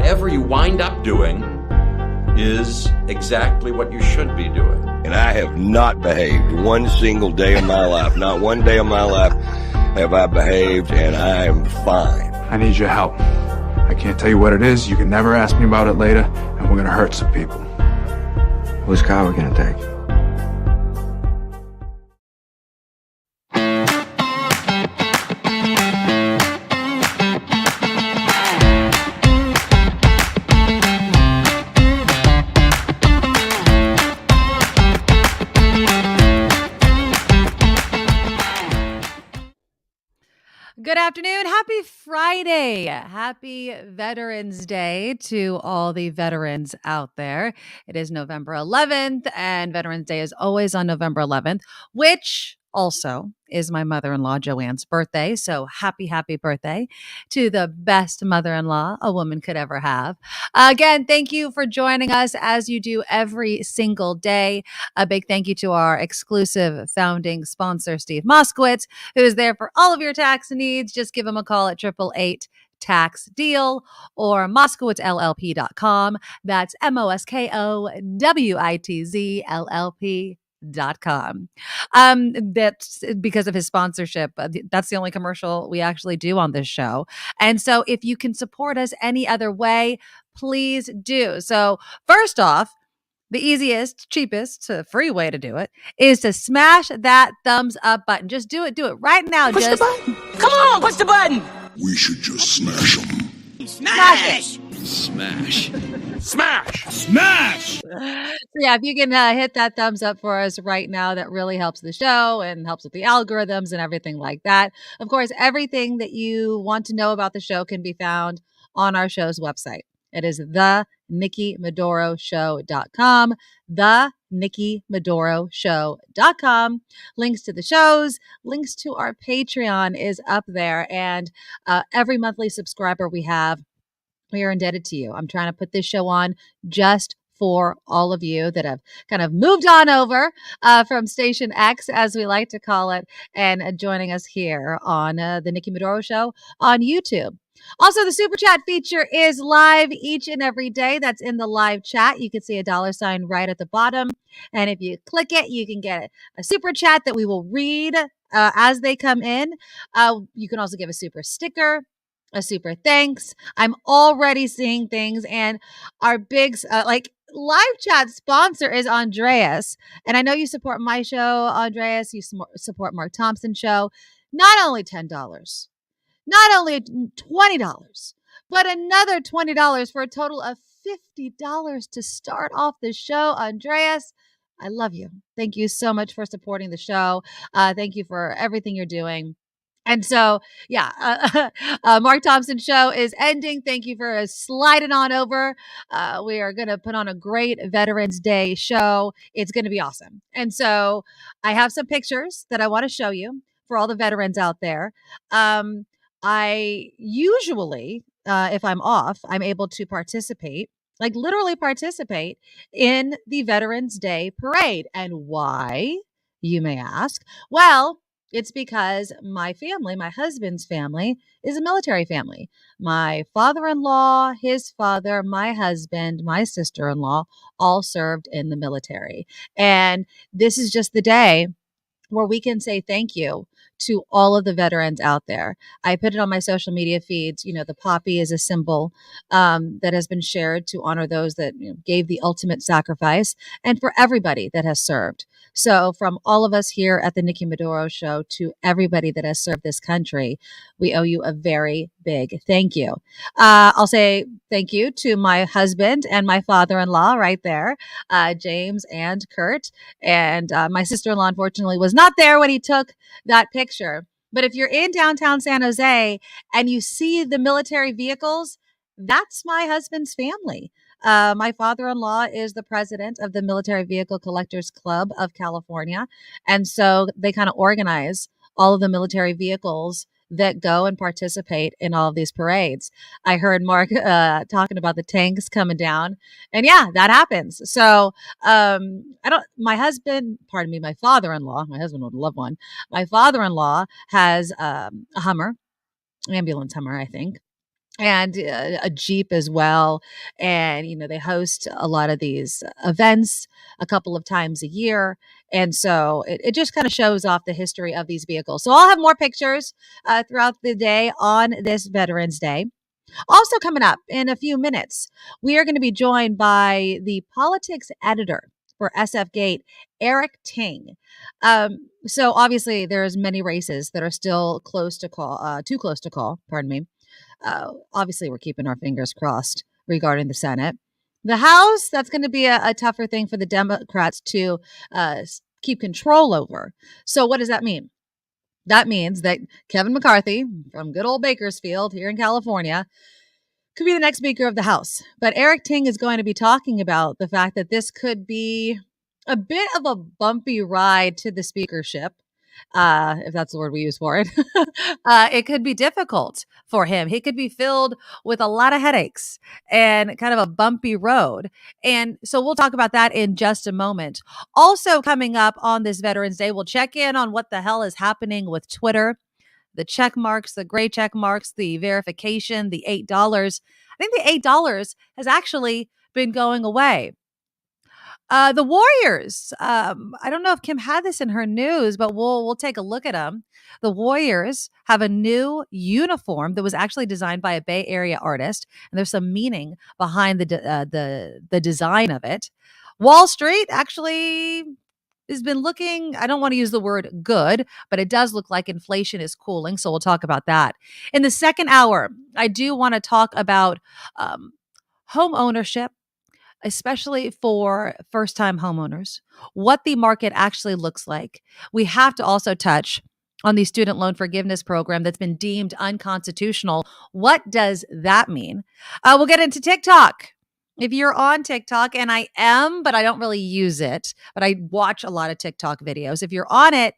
whatever you wind up doing is exactly what you should be doing. And I have not behaved one single day of my life. Not one day of my life have I behaved, and I am fine. I need your help. I can't tell you what it is. You can never ask me about it later, and we're going to hurt some people. Whose car are we going to take? Good afternoon. Happy Friday. Happy Veterans Day to all the veterans out there. It is November 11th, and Veterans Day is always on November 11th, which also is my mother-in-law Joanne's birthday. So happy birthday to the best mother-in-law a woman could ever have. Again, thank you for joining us as you do every single day. A big thank you to our exclusive founding sponsor, Steve Moskowitz, who is there for all of your tax needs. Just give him a call at 888 tax deal or moskowitzllp.com. That's moskowitz.com. That's because of his sponsorship. That's the only commercial we actually do on this show. And so if you can support us any other way, please do. So first off, the easiest, cheapest, free way to do it is to smash that thumbs up button. Just do it. Do it right now. Push the button. Come on, push the button. We should just smash them. Smash. Smash. Smash! Smash! So yeah, if you can hit that thumbs up for us right now, that really helps the show and helps with the algorithms and everything like that. Of course, everything that you want to know about the show can be found on our show's website. It is theNikkiMedoroShow.com, theNikkiMedoroShow.com. Links to the shows, links to our Patreon is up there. And every monthly subscriber we have, we are indebted to you. I'm trying to put this show on just for all of you that have kind of moved on over from Station X, as we like to call it, and joining us here on the Nikki Medoro Show on YouTube. Also, the Super Chat feature is live each and every day. That's in the live chat. You can see a $ right at the bottom. And if you click it, you can get a Super Chat that we will read as they come in. You can also give a super sticker, a super thanks. I'm already seeing things, and our big live chat sponsor is Andreas. And I know you support my show, Andreas. You support Mark Thompson's show. Not only $10, not only $20, but another $20 for a total of $50 to start off the show. Andreas, I love you. Thank you so much for supporting the show. Thank you for everything you're doing. And so, yeah, Mark Thompson's show is ending. Thank you for sliding on over. We are going to put on a great Veterans Day show. It's going to be awesome. And so I have some pictures that I want to show you for all the veterans out there. I usually, if I'm off, I'm able to participate, like literally participate in the Veterans Day parade. And why, you may ask? Well, it's because my family, my husband's family, is a military family. My father-in-law, his father, my husband, my sister-in-law all served in the military. And this is just the day where we can say thank you to all of the veterans out there. I put it on my social media feeds. You know, the poppy is a symbol that has been shared to honor those that gave the ultimate sacrifice, and for everybody that has served. So from all of us here at the Nikki Medoro Show to everybody that has served this country, we owe you a very big thank you. I'll say thank you to my husband and my father-in-law right there, James and Kurt. And my sister-in-law, unfortunately, was not there when he took that picture. But if you're in downtown San Jose and you see the military vehicles, that's my husband's family. My father-in-law is the president of the Military Vehicle Collectors Club of California. And so they kind of organize all of the military vehicles that go and participate in all of these parades. I heard Mark talking about the tanks coming down, and yeah, that happens. So my father-in-law, my husband would love one. My father-in-law has a Hummer, ambulance Hummer, I think. and a Jeep as well. And, they host a lot of these events a couple of times a year. And so it just kind of shows off the history of these vehicles. So I'll have more pictures throughout the day on this Veterans Day. Also, coming up in a few minutes, we are going to be joined by the politics editor for SF Gate, Eric Ting. So obviously, there's many races that are still too close to call. Pardon me. Obviously, we're keeping our fingers crossed regarding the Senate. The House, that's going to be a tougher thing for the Democrats to keep control over. So what does that mean? That means that Kevin McCarthy from good old Bakersfield here in California could be the next Speaker of the House. But Eric Ting is going to be talking about the fact that this could be a bit of a bumpy ride to the speakership, if that's the word we use for it. It could be difficult for him. He could be filled with a lot of headaches and kind of a bumpy road. And so we'll talk about that in just a moment. Also coming up on this Veterans Day, we'll check in on what the hell is happening with Twitter, the check marks, the gray check marks, the verification, the $8. I think the $8 has actually been going away. The Warriors. I don't know if Kim had this in her news, but we'll take a look at them. The Warriors have a new uniform that was actually designed by a Bay Area artist, and there's some meaning behind the design of it. Wall Street actually has been looking, I don't want to use the word good, but it does look like inflation is cooling. So we'll talk about that. In the second hour, I do want to talk about home ownership, especially for first-time homeowners, what the market actually looks like. We have to also touch on the student loan forgiveness program that's been deemed unconstitutional. What does that mean? We'll get into TikTok. If you're on TikTok, and I am, but I don't really use it, but I watch a lot of TikTok videos. If you're on it,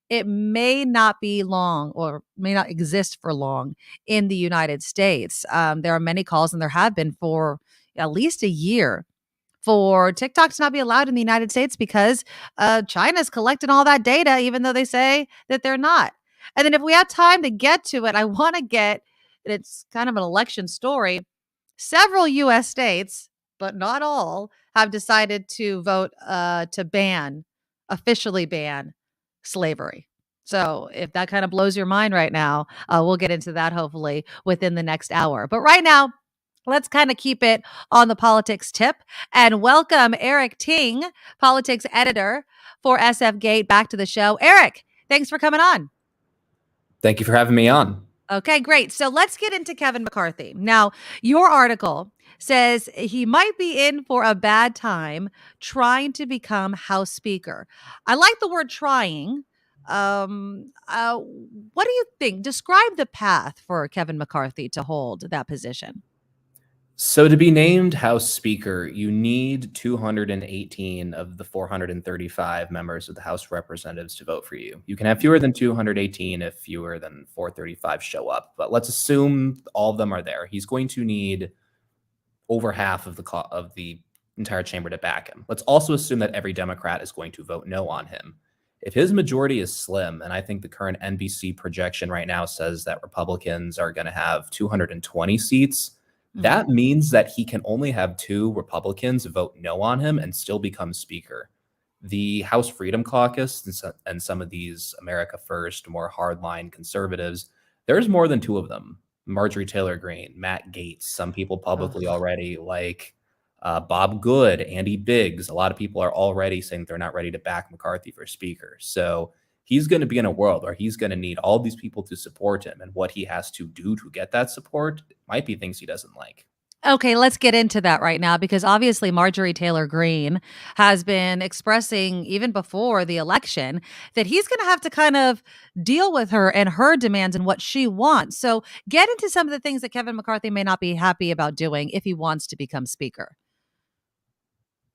it may not be long or may not exist for long in the United States. There are many calls, and there have been for at least a year, for TikTok to not be allowed in the United States because China's collecting all that data, even though they say that they're not. And then if we have time to get to it, I want to get, it's kind of an election story. Several U.S. states, but not all, have decided to vote to officially ban slavery. So if that kind of blows your mind right now, we'll get into that hopefully within the next hour. But right now, let's kind of keep it on the politics tip and welcome Eric Ting, politics editor for SF Gate, back to the show. Eric, thanks for coming on. Thank you for having me on. Okay, great. So let's get into Kevin McCarthy. Now, your article says he might be in for a bad time trying to become House Speaker. I like the word trying. What do you think? Describe the path for Kevin McCarthy to hold that position. So to be named House Speaker, you need 218 of the 435 members of the House of Representatives to vote for you. You can have fewer than 218 if fewer than 435 show up, but let's assume all of them are there. He's going to need over half of the entire chamber to back him. Let's also assume that every Democrat is going to vote no on him. If his majority is slim, and I think the current NBC projection right now says that Republicans are going to have 220 seats, that means that he can only have 2 Republicans vote no on him and still become Speaker. The House Freedom Caucus and some of these America First, more hardline conservatives, there's more than 2 of them. Marjorie Taylor Greene, Matt Gaetz, some people publicly already, like Bob Good, Andy Biggs. A lot of people are already saying they're not ready to back McCarthy for Speaker. So he's going to be in a world where he's going to need all these people to support him, and what he has to do to get that support might be things he doesn't like. Okay, let's get into that right now, because obviously Marjorie Taylor Greene has been expressing even before the election that he's going to have to kind of deal with her and her demands and what she wants. So get into some of the things that Kevin McCarthy may not be happy about doing if he wants to become Speaker.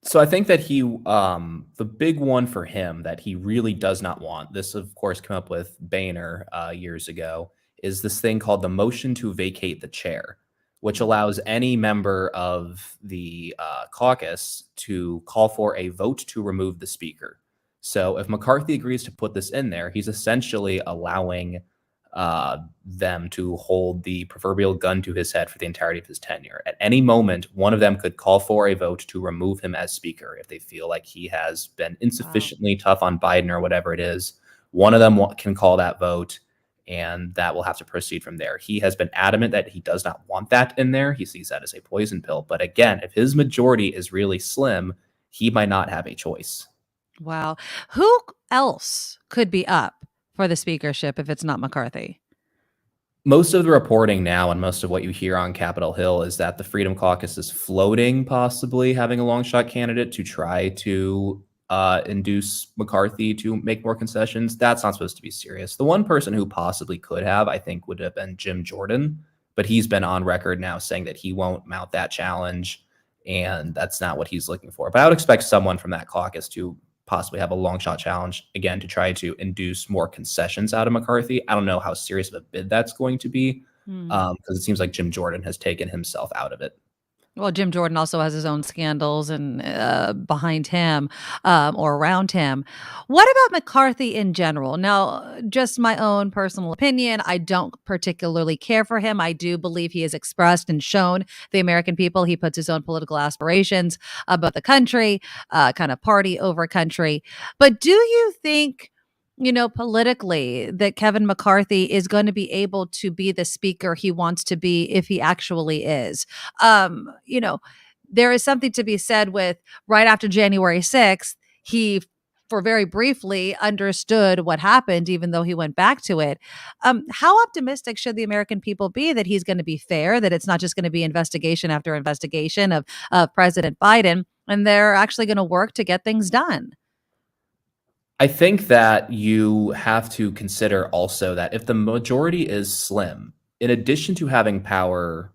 So I think that the big one for him that he really does not want, this of course came up with Boehner years ago, is this thing called the motion to vacate the chair, which allows any member of the caucus to call for a vote to remove the speaker. So if McCarthy agrees to put this in there, he's essentially allowing them to hold the proverbial gun to his head for the entirety of his tenure. At any moment, one of them could call for a vote to remove him as speaker if they feel like he has been insufficiently tough on Biden or whatever it is. One of them can call that vote, and that will have to proceed from there. He has been adamant that he does not want that in there. He sees that as a poison pill. But again, if his majority is really slim, he might not have a choice. Wow. Who else could be up for the speakership if it's not McCarthy? Most of the reporting now and most of what you hear on Capitol Hill is that the Freedom Caucus is floating possibly having a long shot candidate to try to induce McCarthy to make more concessions. That's not supposed to be serious. The one person who possibly could have, I think, would have been Jim Jordan, but he's been on record now saying that he won't mount that challenge, and that's not what he's looking for. But I would expect someone from that caucus to possibly have a long shot challenge, again, to try to induce more concessions out of McCarthy. I don't know how serious of a bid that's going to be, because it seems like Jim Jordan has taken himself out of it. Well, Jim Jordan also has his own scandals and behind him or around him. What about McCarthy in general? Now, just my own personal opinion, I don't particularly care for him. I do believe he has expressed and shown the American people he puts his own political aspirations about the country, kind of party over country. But do you think, politically, that Kevin McCarthy is going to be able to be the speaker he wants to be if he actually is? There is something to be said with right after January 6th, he, for very briefly, understood what happened, even though he went back to it. How optimistic should the American people be that he's going to be fair, that it's not just going to be investigation after investigation of President Biden, and they're actually going to work to get things done? I think that you have to consider also that if the majority is slim, in addition to having power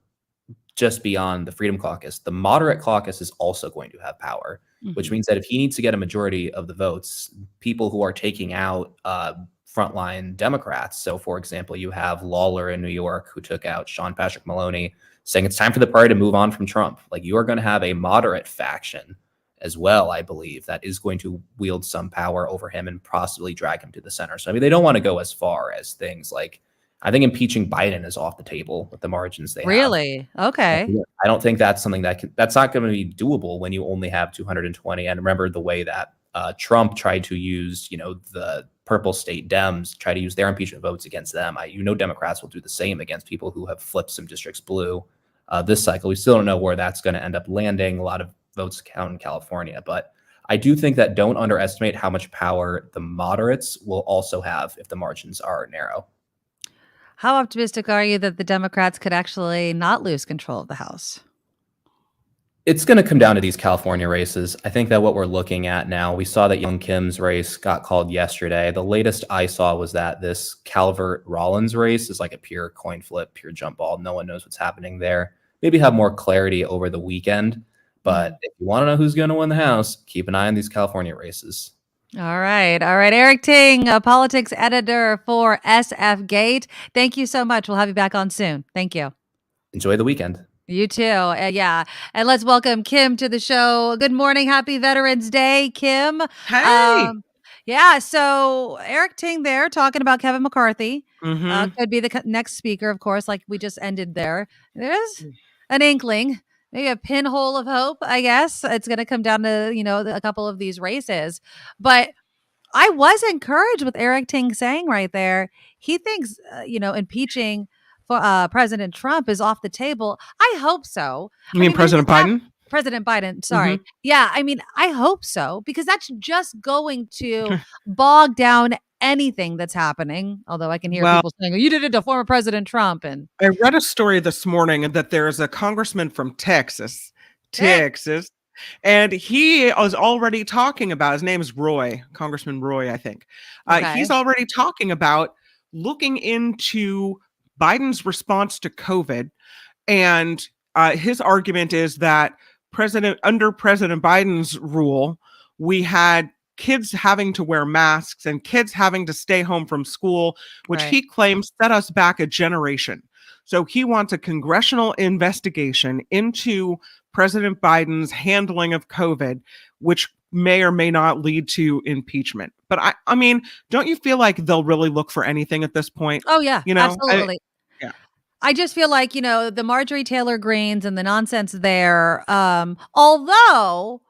just beyond the Freedom Caucus, the moderate caucus is also going to have power, which means that if he needs to get a majority of the votes, people who are taking out frontline Democrats. So, for example, you have Lawler in New York who took out Sean Patrick Maloney, saying it's time for the party to move on from Trump. Like, you are going to have a moderate faction as well, I believe, that is going to wield some power over him and possibly drag him to the center. So, I mean, they don't want to go as far as things like, I think impeaching Biden is off the table with the margins they have. Really? Okay. I don't think that's something that's not going to be doable when you only have 220. And remember the way that Trump tried to use, the purple state Dems, try to use their impeachment votes against them. Democrats will do the same against people who have flipped some districts blue this cycle. We still don't know where that's going to end up landing. A lot of votes count in California, but I do think that don't underestimate how much power the moderates will also have if the margins are narrow. How optimistic are you that the Democrats could actually not lose control of the House? It's going to come down to these California races. I think that what we're looking at now, we saw that Young Kim's race got called yesterday. The latest I saw was that this Calvert-Rollins race is like a pure coin flip, pure jump ball. No one knows what's happening there. Maybe have more clarity over the weekend. But if you want to know who's going to win the House, keep an eye on these California races. All right. Eric Ting, a politics editor for SF Gate. Thank you so much. We'll have you back on soon. Thank you. Enjoy the weekend. You too. Yeah. And let's welcome Kim to the show. Good morning. Happy Veterans Day, Kim. Hey. Yeah. So Eric Ting there talking about Kevin McCarthy. Could be the next speaker, of course, like we just ended there. There's an inkling. Maybe a pinhole of hope, I guess. It's going to come down to, a couple of these races. But I was encouraged with Eric Ting saying right there, he thinks, impeaching for President Trump is off the table. I hope so. You mean President Biden? President Biden, sorry. Yeah, I mean, I hope so, because that's just going to bog down anything that's happening. Although I can hear people saying, you did it to former President Trump. And I read a story this morning that there's a congressman from Texas, and he was already talking about, his name is Roy, Congressman Roy, I think. He's already talking about looking into Biden's response to COVID. And his argument is that under President Biden's rule, we had kids having to wear masks and kids having to stay home from school, which he claims set us back a generation. So he wants a congressional investigation into President Biden's handling of COVID, which may or may not lead to impeachment. But I mean, don't you feel like they'll really look for anything at this point? Oh yeah, You know, absolutely. yeah. I just feel like, the Marjorie Taylor Greens and the nonsense there, although,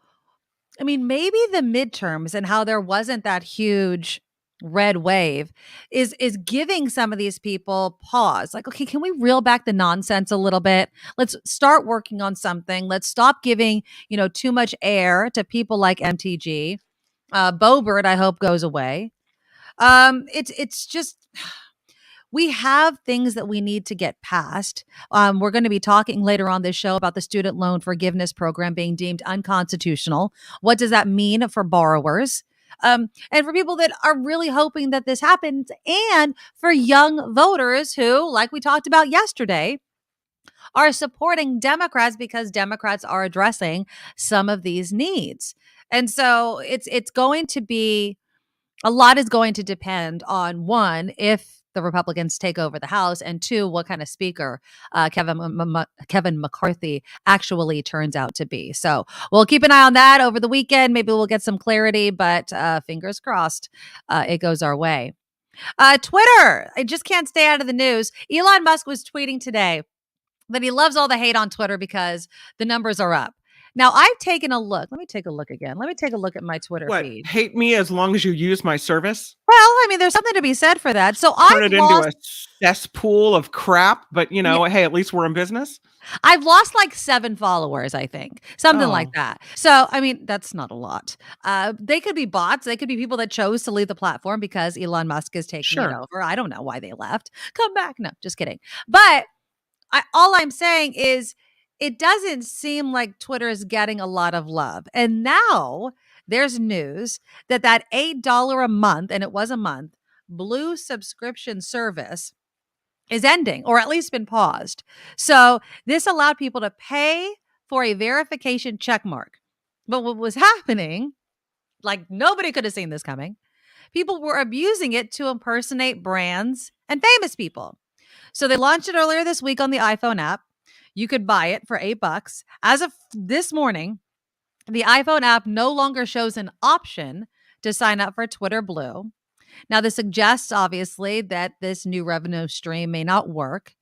I mean, maybe the midterms and how there wasn't that huge red wave is giving some of these people pause. Like, okay, can we reel back the nonsense a little bit? Let's start working on something. Let's stop giving, too much air to people like MTG. Boebert, I hope, goes away. It's just, we have things that we need to get past. We're going to be talking later on this show about the student loan forgiveness program being deemed unconstitutional. What does that mean for borrowers? And for people that are really hoping that this happens, and for young voters who, like we talked about yesterday, are supporting Democrats because Democrats are addressing some of these needs. And so it's going to be, a lot is going to depend on, one, if the Republicans take over the House, and two, what kind of speaker Kevin McCarthy actually turns out to be. So we'll keep an eye on that over the weekend. Maybe we'll get some clarity, but fingers crossed it goes our way. Twitter, I just can't stay out of the news. Elon Musk was tweeting today that he loves all the hate on Twitter because the numbers are up. Now, I've taken a look. Let me take a look again. Let me take a look at my Twitter feed. Hate me as long as you use my service? Well, I mean, there's something to be said for that. So Turn it into a cesspool of crap, but hey, at least we're in business. I've lost like 7 followers, I think. Something like that. So, I mean, that's not a lot. They could be bots. They could be people that chose to leave the platform because Elon Musk is taking it over. I don't know why they left. Come back. No, just kidding. But all I'm saying is, it doesn't seem like Twitter is getting a lot of love. And now there's news that $8 a month, and it was a month, Blue subscription service is ending, or at least been paused. So this allowed people to pay for a verification check mark. But what was happening, like nobody could have seen this coming, people were abusing it to impersonate brands and famous people. So they launched it earlier this week on the iPhone app. You could buy it for $8. As of this morning, the iPhone app no longer shows an option to sign up for Twitter Blue. Now, this suggests, obviously, that this new revenue stream may not work.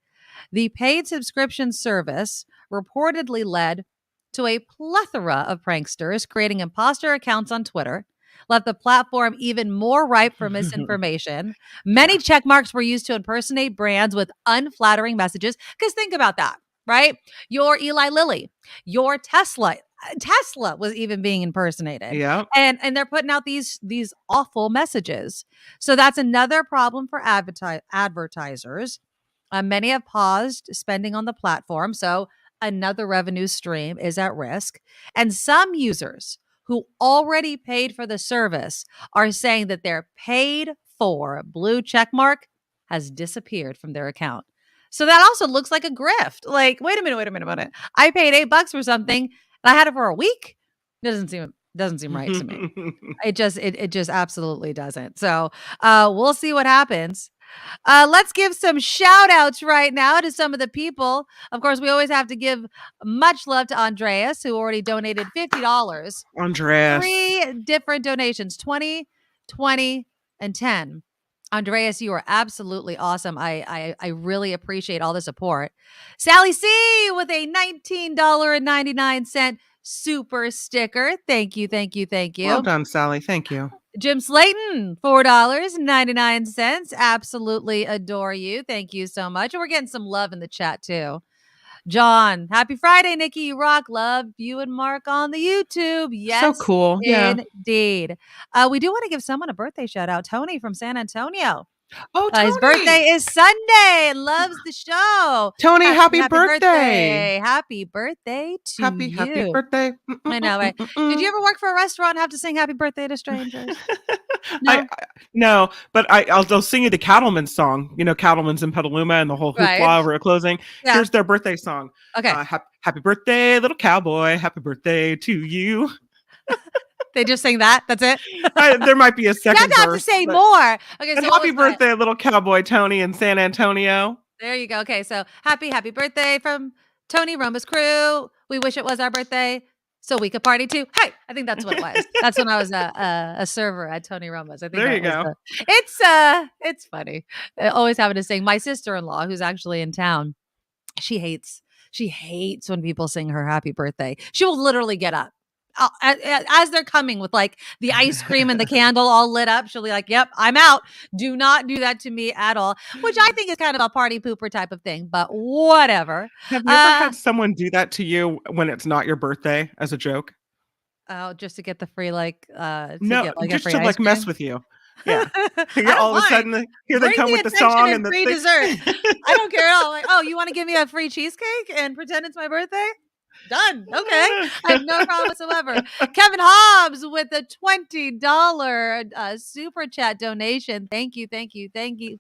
The paid subscription service reportedly led to a plethora of pranksters creating imposter accounts on Twitter, left the platform even more ripe for misinformation. Many check marks were used to impersonate brands with unflattering messages. Because think about that. Right? Your Eli Lilly, your Tesla was even being impersonated. Yeah. And they're putting out these awful messages. So that's another problem for advertisers. Many have paused spending on the platform. So another revenue stream is at risk. And some users who already paid for the service are saying that their paid for blue checkmark has disappeared from their account. So that also looks like a grift. Like, wait a minute. I paid $8 for something and I had it for a week. Doesn't seem right to me. It just absolutely doesn't. So we'll see what happens. Let's give some shout outs right now to some of the people. Of course, we always have to give much love to Andreas, who already donated $50. Andreas. 3 different donations, 20, 20, and 10. Andreas, you are absolutely awesome. I really appreciate all the support. Sally C with a $19.99 super sticker. Thank you. Well done, Sally. Thank you. Jim Slayton, $4.99. Absolutely adore you. Thank you so much. And we're getting some love in the chat too. John, happy Friday, Nikki. You rock. Love you and Mark on the YouTube. Yes. So cool. Yeah. Indeed. We do want to give someone a birthday shout out. Tony from San Antonio. Oh, Tony. His birthday is Sunday and loves the show. Tony, happy birthday. Happy birthday to you. Happy birthday. I know, right? Did you ever work for a restaurant and have to sing happy birthday to strangers? No, no, but I'll sing you the Cattleman's song. You know, Cattleman's in Petaluma and the whole hoopla over at closing. Yeah. Here's their birthday song. Okay. Happy birthday, little cowboy. Happy birthday to you. They just sing that? That's it? There might be a second verse. You have to say more. Okay, so happy birthday, little cowboy Tony in San Antonio. There you go. Okay, so happy birthday from Tony Roma's crew. We wish it was our birthday. so we could party too. Hey, I think that's what it was. That's when I was a server at Tony Roma's. I think there you go. It's funny. Always having to sing. My sister-in-law, who's actually in town, she hates when people sing her happy birthday. She will literally get up as they're coming with like the ice cream and the candle all lit up. She'll be like, yep, I'm out. Do not do that to me at all, which I think is kind of a party pooper type of thing, but whatever. Have you ever had someone do that to you when it's not your birthday as a joke? Oh, just to get the free, like, no, get, like, just a free to like cream? mess with you. Yeah. All of a sudden, here they come with the song and the free dessert. I don't care at all. Like, oh, you want to give me a free cheesecake and pretend it's my birthday? Done. Okay. I have no problem whatsoever. Kevin Hobbs with a $20 super chat donation. Thank you,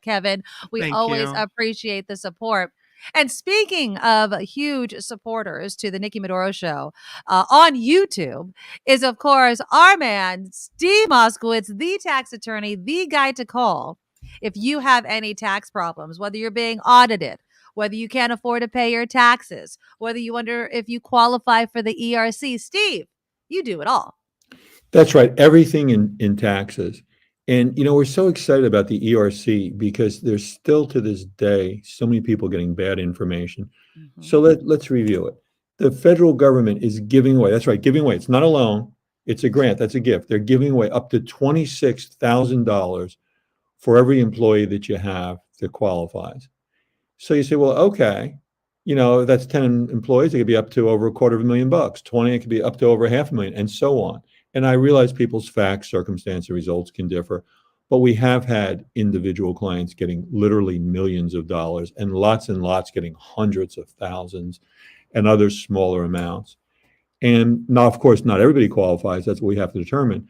Kevin. We always appreciate the support. And speaking of huge supporters to the Nikki Medoro Show on YouTube is, of course, our man, Steve Moskowitz, the tax attorney, the guy to call if you have any tax problems, whether you're being audited, whether you can't afford to pay your taxes, whether you wonder if you qualify for the ERC. Steve, you do it all. That's right. Everything in taxes. And, we're so excited about the ERC because there's still to this day so many people getting bad information. Mm-hmm. So let's review it. The federal government is giving away. That's right. Giving away. It's not a loan. It's a grant. That's a gift. They're giving away up to $26,000 for every employee that you have that qualifies. So you say, well, okay, if that's 10 employees, it could be up to over $250,000. 20, it could be up to over $500,000, and so on. And I realize people's facts, circumstance, and results can differ, but we have had individual clients getting literally millions of dollars and lots getting hundreds of thousands and other smaller amounts. And now, of course, not everybody qualifies. That's what we have to determine.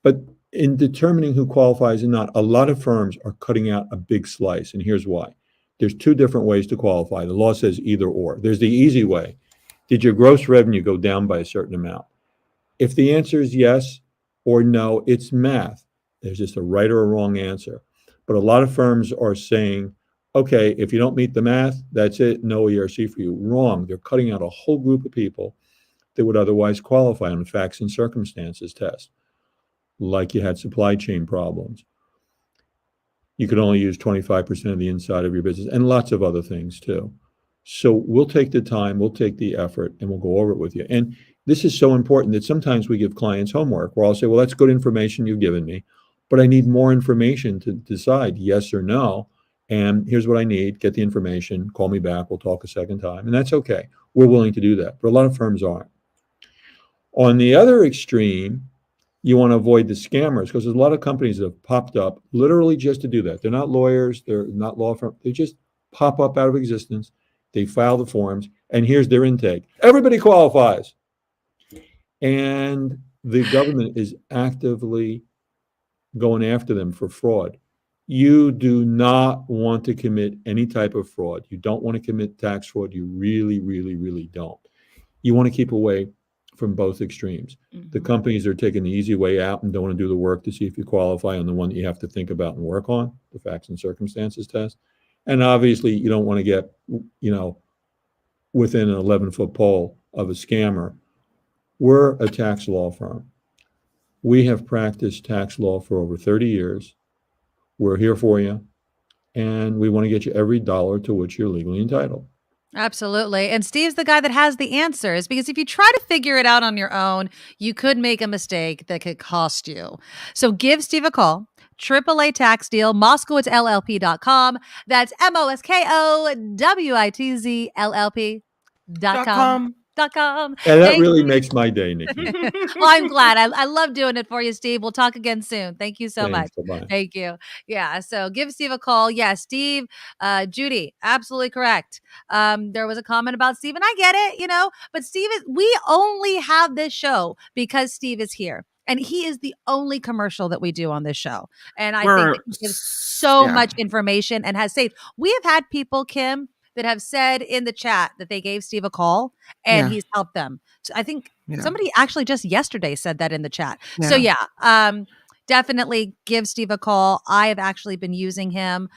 But in determining who qualifies and not, a lot of firms are cutting out a big slice. And here's why. There's two different ways to qualify. The law says either or. There's the easy way. Did your gross revenue go down by a certain amount? If the answer is yes or no, it's math. There's just a right or a wrong answer. But a lot of firms are saying, okay, if you don't meet the math, that's it, no ERC for you. Wrong. They're cutting out a whole group of people that would otherwise qualify on the facts and circumstances test. Like you had supply chain problems. You could only use 25% of the inside of your business and lots of other things too. So we'll take the time, we'll take the effort, and we'll go over it with you. And this is so important that sometimes we give clients homework where I'll say, well, that's good information you've given me, but I need more information to decide yes or no. And here's what I need. Get the information, call me back, we'll talk a second time. And that's okay. We're willing to do that, but a lot of firms aren't. On the other extreme, you want to avoid the scammers because there's a lot of companies that have popped up literally just to do that. They're not lawyers. They're not law firms. They just pop up out of existence. They file the forms, and here's their intake. Everybody qualifies. And the government is actively going after them for fraud. You do not want to commit any type of fraud. You don't want to commit tax fraud. You really, really, really don't. You want to keep away from both extremes. Mm-hmm. The companies are taking the easy way out and don't want to do the work to see if you qualify on the one that you have to think about and work on, the facts and circumstances test. And obviously, you don't want to get, within an 11-foot pole of a scammer. We're a tax law firm. We have practiced tax law for over 30 years. We're here for you, and we want to get you every dollar to which you're legally entitled. Absolutely. And Steve's the guy that has the answers, because if you try to figure it out on your own, you could make a mistake that could cost you. So give Steve a call. AAA tax deal, MoskowitzLLP.com. That's MoskowitzzLLP.com. And that really makes my day, Nikki. Well, I'm glad. I love doing it for you, Steve. We'll talk again soon. Thank you so much. Bye-bye. Thank you. Yeah. So give Steve a call. Yeah, Steve, Judy, absolutely correct. There was a comment about Steve, and I get it, but Steve we only have this show because Steve is here. And he is the only commercial that we do on this show. And I think that he gives so much information and has saved. We have had people, Kim, that have said in the chat that they gave Steve a call and he's helped them. So I think somebody actually just yesterday said that in the chat. Yeah. So definitely give Steve a call. I have actually been using him.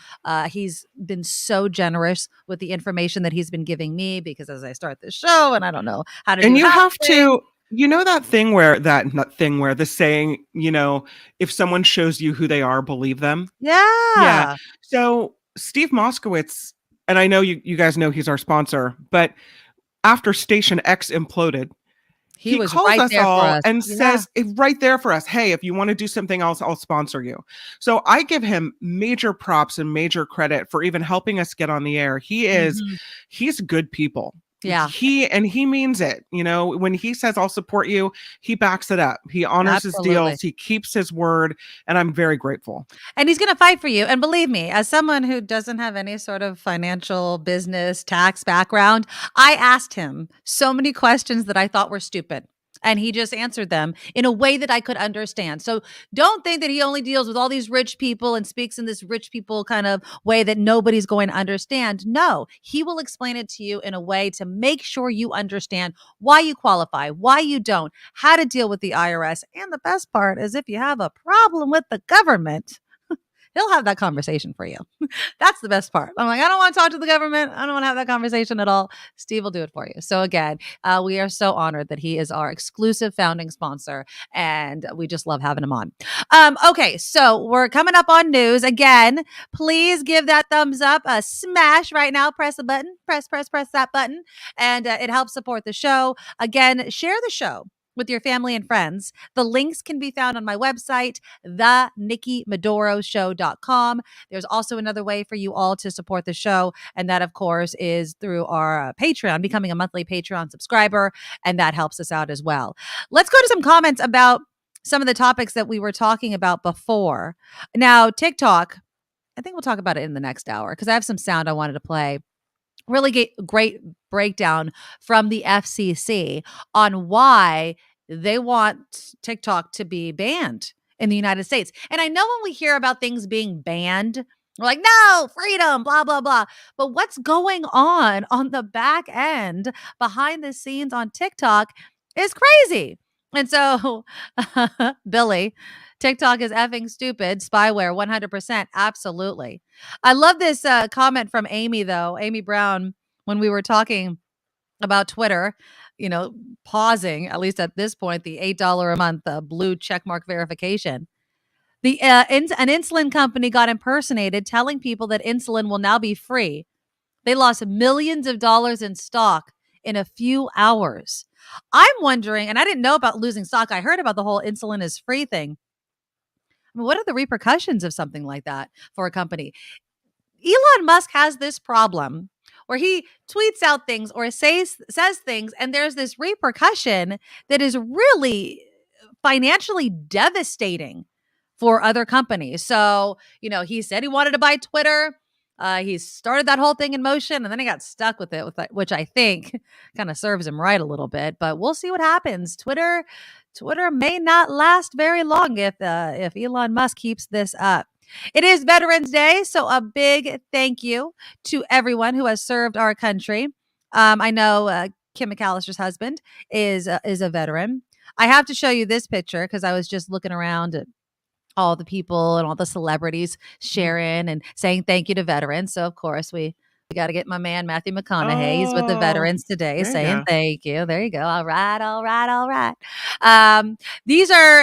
He's been so generous with the information that he's been giving me because as I start this show and I don't know how to and do you have to You know that thing where the saying, if someone shows you who they are, believe them. Yeah. Yeah. So Steve Moskowitz, and I know you guys know he's our sponsor, but after Station X imploded, he was calls right us there for all us. and Yeah. says right there for us, hey, if you want to do something else, I'll sponsor you. So I give him major props and major credit for even helping us get on the air. He's good people. Yeah. He means it. When he says I'll support you, he backs it up. He honors his deals. He keeps his word. And I'm very grateful. And he's going to fight for you. And believe me, as someone who doesn't have any sort of financial, business, tax background, I asked him so many questions that I thought were stupid. And he just answered them in a way that I could understand. So don't think that he only deals with all these rich people and speaks in this rich people kind of way that nobody's going to understand. No, he will explain it to you in a way to make sure you understand why you qualify, why you don't, how to deal with the IRS. And the best part is if you have a problem with the government, he'll have that conversation for you. That's the best part. I'm like, I don't want to talk to the government. I don't want to have that conversation at all. Steve will do it for you. So again, we are so honored that he is our exclusive founding sponsor, and we just love having him on. Okay, so we're coming up on news. Again, please give that thumbs up, a smash right now. Press the button. Press that button. And it helps support the show. Again, share the show with your family and friends. The links can be found on my website, thenikkimedoroshow.com. There's also another way for you all to support the show, and that, of course, is through our Patreon, becoming a monthly Patreon subscriber, and that helps us out as well. Let's go to some comments about some of the topics that we were talking about before. Now, TikTok, I think we'll talk about it in the next hour because I have some sound I wanted to play. Really great breakdown from the FCC on why they want TikTok to be banned in the United States. And I know when we hear about things being banned, we're like, no, freedom, blah, blah, blah. But what's going on the back end behind the scenes on TikTok is crazy. And so, Billy, TikTok is effing stupid. Spyware, 100%. Absolutely. I love this comment from Amy, though. Amy Brown, when we were talking about Twitter, pausing, at least at this point, the $8 a month blue checkmark verification. An insulin company got impersonated telling people that insulin will now be free. They lost millions of dollars in stock in a few hours. I'm wondering, and I didn't know about losing stock. I heard about the whole insulin is free thing. I mean, what are the repercussions of something like that for a company? Elon Musk has this problem where he tweets out things or says things, and there's this repercussion that is really financially devastating for other companies. So, he said he wanted to buy Twitter. He started that whole thing in motion, and then he got stuck with it, which I think kind of serves him right a little bit. But we'll see what happens. Twitter may not last very long if Elon Musk keeps this up. It is Veterans Day, so a big thank you to everyone who has served our country. I know Kim McAllister's husband is a veteran. I have to show you this picture because I was just looking around at all the people and all the celebrities sharing and saying thank you to veterans. So, of course, we got to get my man, Matthew McConaughey. He's with the veterans today saying thank you. There you go. All right. These are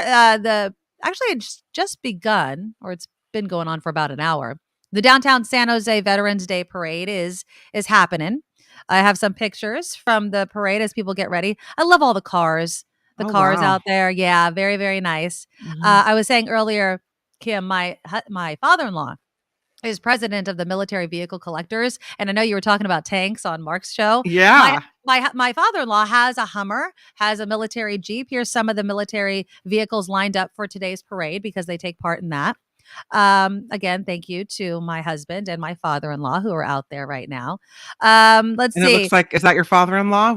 actually it's just begun, or it's been going on for about an hour. The downtown San Jose Veterans Day Parade is happening. I have some pictures from the parade as people get ready. I love all the cars. Cars out there. Yeah, very, very nice. Mm-hmm. I was saying earlier, Kim, my father-in-law is president of the Military Vehicle Collectors. And I know you were talking about tanks on Mark's show. Yeah. My father-in-law has a Hummer, has a military Jeep. Here's some of the military vehicles lined up for today's parade because they take part in that. Again, thank you to my husband and my father-in-law who are out there right now. Let's see. It looks like, is that your father-in-law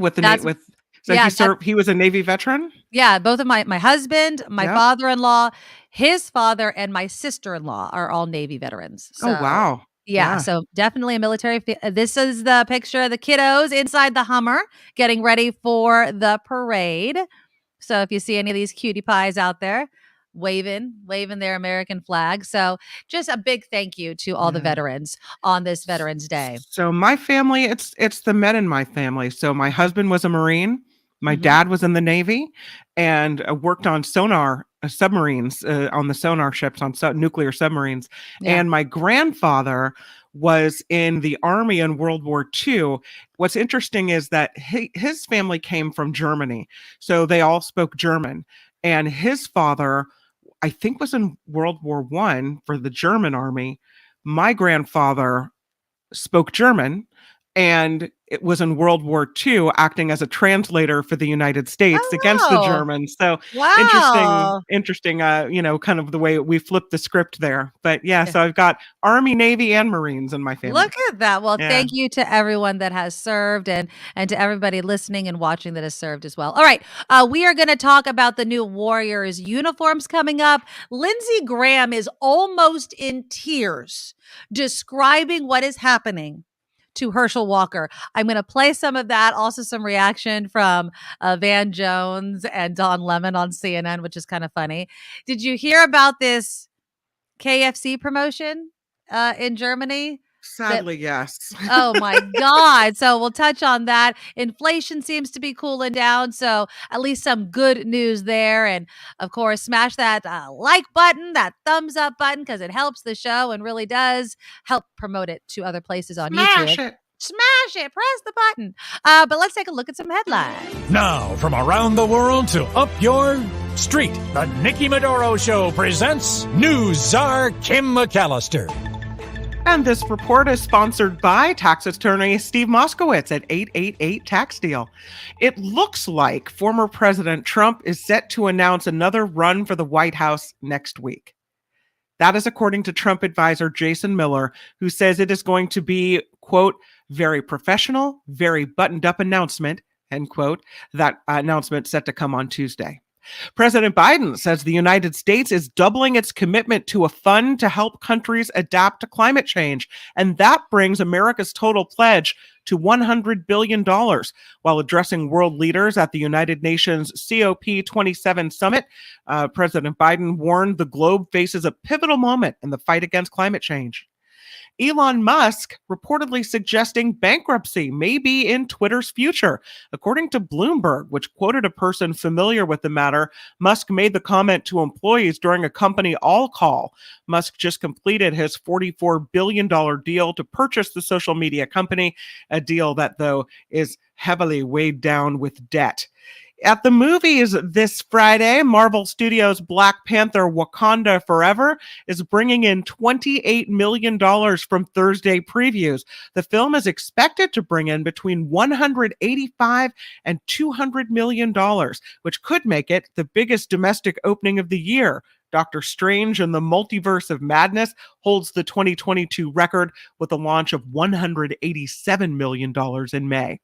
he was a Navy veteran? Yeah, both of my husband, my father-in-law, his father, and my sister-in-law are all Navy veterans. So, oh, wow. Yeah, so definitely a military. This is the picture of the kiddos inside the Hummer getting ready for the parade. So if you see any of these cutie pies out there, waving their American flag. So just a big thank you to all the veterans on this Veterans Day. So my family, it's the men in my family. So my husband was a Marine. My dad was in the Navy and worked on sonar submarines, on the sonar ships, on nuclear submarines. Yeah. And my grandfather was in the Army in World War II. What's interesting is that his family came from Germany, so they all spoke German. And his father, I think, was in World War I for the German Army. My grandfather spoke German, and it was in World War II acting as a translator for the United States against the Germans. So interesting, kind of the way we flipped the script there. But so I've got Army, Navy, and Marines in my family. Look at that. Well, thank you to everyone that has served and to everybody listening and watching that has served as well. All right. We are going to talk about the new Warriors uniforms coming up. Lindsey Graham is almost in tears describing what is happening to Herschel Walker. I'm going to play some of that. Also some reaction from Van Jones and Don Lemon on CNN, which is kind of funny. Did you hear about this KFC promotion in Germany? Sadly, yes. Oh my God. So we'll touch on that. Inflation seems to be cooling down. So at least some good news there. And of course, smash that like button, that thumbs up button, because it helps the show and really does help promote it to other places on YouTube. Smash it. Press the button. But let's take a look at some headlines. Now, from around the world to up your street, the Nikki Medoro Show presents News Czar Kim McAllister. And this report is sponsored by tax attorney Steve Moskowitz at 888 Tax Deal. It looks like former President Trump is set to announce another run for the White House next week. That is according to Trump advisor Jason Miller, who says it is going to be, quote, very professional, very buttoned up announcement, end quote. That announcement set to come on Tuesday. President Biden says the United States is doubling its commitment to a fund to help countries adapt to climate change. And that brings America's total pledge to $100 billion. While addressing world leaders at the United Nations COP27 summit, President Biden warned the globe faces a pivotal moment in the fight against climate change. Elon Musk reportedly suggesting bankruptcy may be in Twitter's future. According to Bloomberg, which quoted a person familiar with the matter, Musk made the comment to employees during a company all-call. Musk just completed his $44 billion deal to purchase the social media company, a deal that, though, is heavily weighed down with debt. At the movies this Friday, Marvel Studios' Black Panther Wakanda Forever is bringing in $28 million from Thursday previews. The film is expected to bring in between $185 and $200 million, which could make it the biggest domestic opening of the year. Doctor Strange and the Multiverse of Madness holds the 2022 record with a launch of $187 million in May.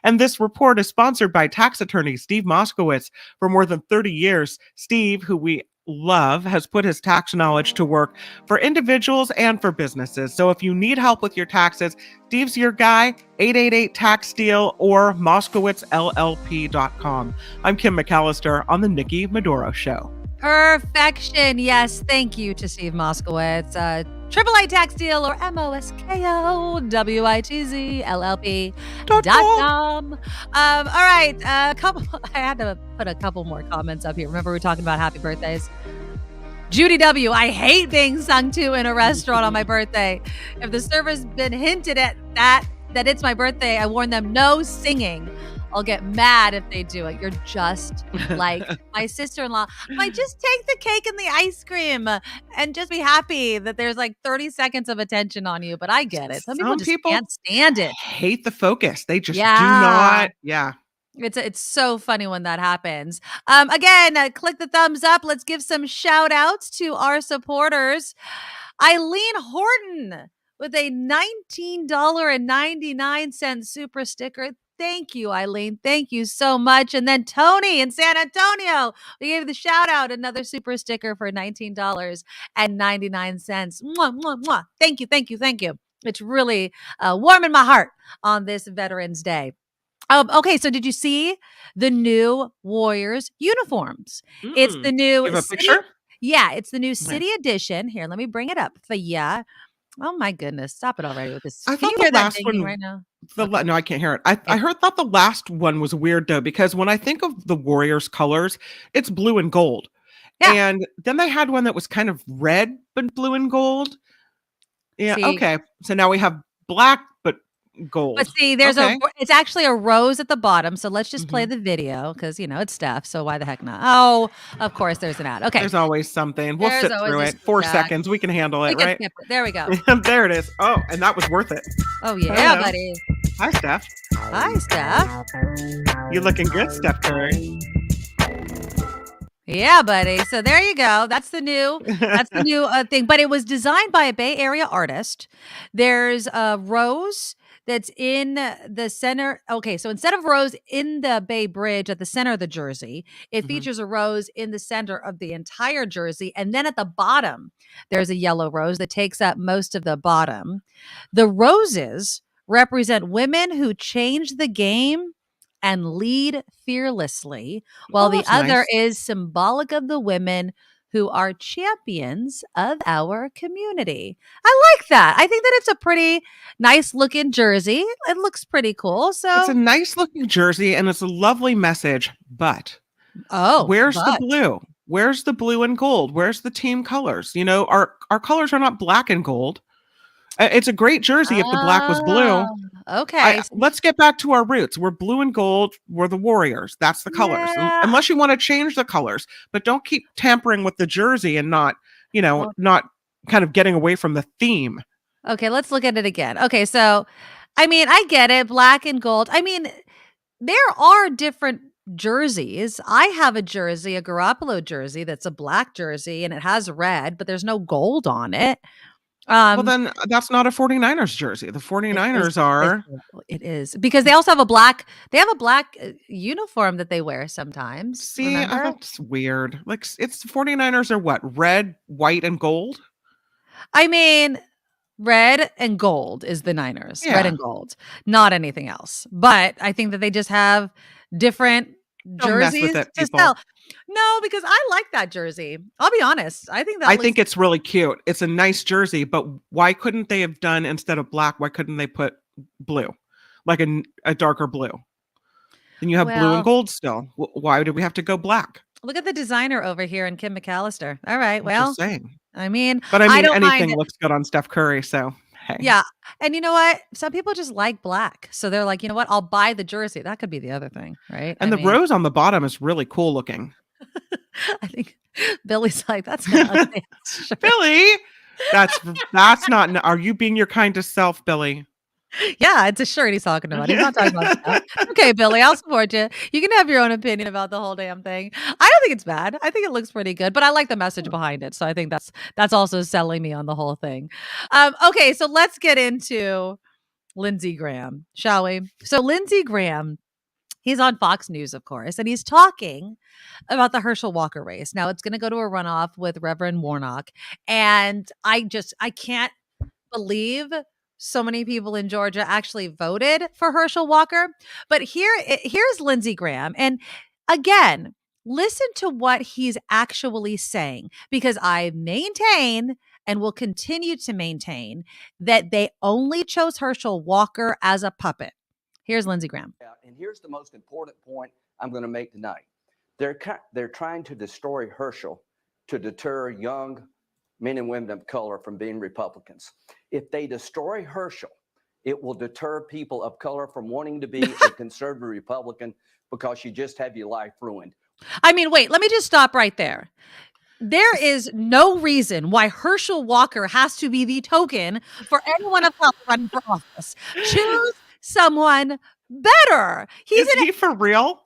And this report is sponsored by tax attorney Steve Moskowitz. For more than 30 years, Steve, who we love, has put his tax knowledge to work for individuals and for businesses. So if you need help with your taxes, Steve's your guy, 888 Tax Deal or MoskowitzLLP.com. I'm Kim McAllister on the Nikki Medoro Show. Perfection. Yes. Thank you to Steve Moskowitz. AAA Tax Deal or MoskowitzLLP.com. All right. I had to put a couple more comments up here. Remember, we were talking about happy birthdays. Judy W. I hate being sung to in a restaurant on my birthday. If the server's been hinted at that it's my birthday, I warn them no singing. I'll get mad if they do it. You're just like my sister-in-law. Like, just take the cake and the ice cream and just be happy that there's like 30 seconds of attention on you. But I get it. Some people just can't stand it. Hate the focus. They just do not. Yeah. It's so funny when that happens. Again, click the thumbs up. Let's give some shout outs to our supporters. Eileen Horton with a $19.99 super sticker. Thank you, Eileen. Thank you so much. And then Tony in San Antonio, we gave the shout out, another super sticker for $19.99. Mwah, mwah, mwah. Thank you, thank you, thank you. It's really warming my heart on this Veterans Day. Okay, so did you see the new Warriors uniforms? It's the new you have a picture? Yeah, it's the new city edition. Here, let me bring it up for ya. Oh my goodness. Stop it already with this. I Can thought you the hear that last dinging one, right now? no, I can't hear it. I thought the last one was weird though, because when I think of the Warriors colors, it's blue and gold. Yeah. And then they had one that was kind of red, but blue and gold. Yeah. See, Okay. So now we have black, but gold. but see, there's Okay. it's actually a rose at the bottom. So let's just play Mhm. the video because, it's Steph. So why the heck not? Oh, of course there's an ad. Okay. There's always something. We'll There's sit always through a it. 4 ad. seconds. We can handle We it, can right? skip it. There we go. There it is. Oh, and that was worth it. Oh, yeah, Hello. buddy. Hi, Steph. Hi, Steph. You looking good, Steph Curry. Yeah, buddy. So there you go. That's the new thing. But it was designed by a Bay Area artist. There's a rose that's in the center. Okay, so instead of rose in the Bay Bridge at the center of the jersey, it features a rose in the center of the entire jersey. And then at the bottom, there's a yellow rose that takes up most of the bottom. The roses represent women who change the game and lead fearlessly, while the other is symbolic of the women who are champions of our community. I like that. I think that it's a pretty nice looking jersey. It looks pretty cool. So it's a nice looking jersey and it's a lovely message, but where's the blue? Where's the blue and gold? Where's the team colors? Our colors are not black and gold. It's a great jersey if the black was blue. Okay. Let's get back to our roots. We're blue and gold. We're the Warriors. That's the colors. Yeah. Unless you want to change the colors, but don't keep tampering with the jersey and not kind of getting away from the theme. Okay, let's look at it again. Okay, so I get it, black and gold. There are different jerseys. I have a jersey, a Garoppolo jersey that's a black jersey and it has red, but there's no gold on it. Well, then that's not a 49ers jersey. The 49ers are. It is because they also have a black. They have a black uniform that they wear sometimes. See, remember? That's weird. Like it's 49ers are what? Red, white, and gold? Red and gold is the Niners. Yeah. Red and gold, not anything else. But I think that they just have different jerseys to sell. No, because I like that jersey. I'll be honest. I think it's really cute. It's a nice jersey, but why couldn't they have done instead of black? Why couldn't they put blue, like a darker blue? Then you have blue and gold still. Why do we have to go black? Look at the designer over here in Kim McAllister. All right. I'm just saying. But I don't anything looks good on Steph Curry. So hey. Yeah. And you know what? Some people just like black. So they're like, you know what? I'll buy the jersey. That could be the other thing, right? And rose on the bottom is really cool looking. I think Billy's like, that's not ugly. Billy, that's not. Are you being your kindest self, Billy? Yeah, it's a shirt he's talking about. He's not talking about stuff. Okay, Billy, I'll support you. You can have your own opinion about the whole damn thing. I don't think it's bad. I think it looks pretty good, but I like the message behind it. So I think that's also selling me on the whole thing. Okay, so let's get into Lindsey Graham, shall we? So Lindsey Graham, he's on Fox News, of course, and he's talking about the Herschel Walker race. Now it's going to go to a runoff with Reverend Warnock. And I can't believe so many people in Georgia actually voted for Herschel Walker. But here's Lindsey Graham. And again, listen to what he's actually saying, because I maintain and will continue to maintain that they only chose Herschel Walker as a puppet. Here's Lindsey Graham. And here's the most important point I'm going to make tonight. They're trying to destroy Herschel to deter young men and women of color from being Republicans. If they destroy Herschel, it will deter people of color from wanting to be a conservative Republican, because you just have your life ruined. Wait, let me just stop right there. There is no reason why Herschel Walker has to be the token for anyone of color running for office. Choose someone better. Is he for real?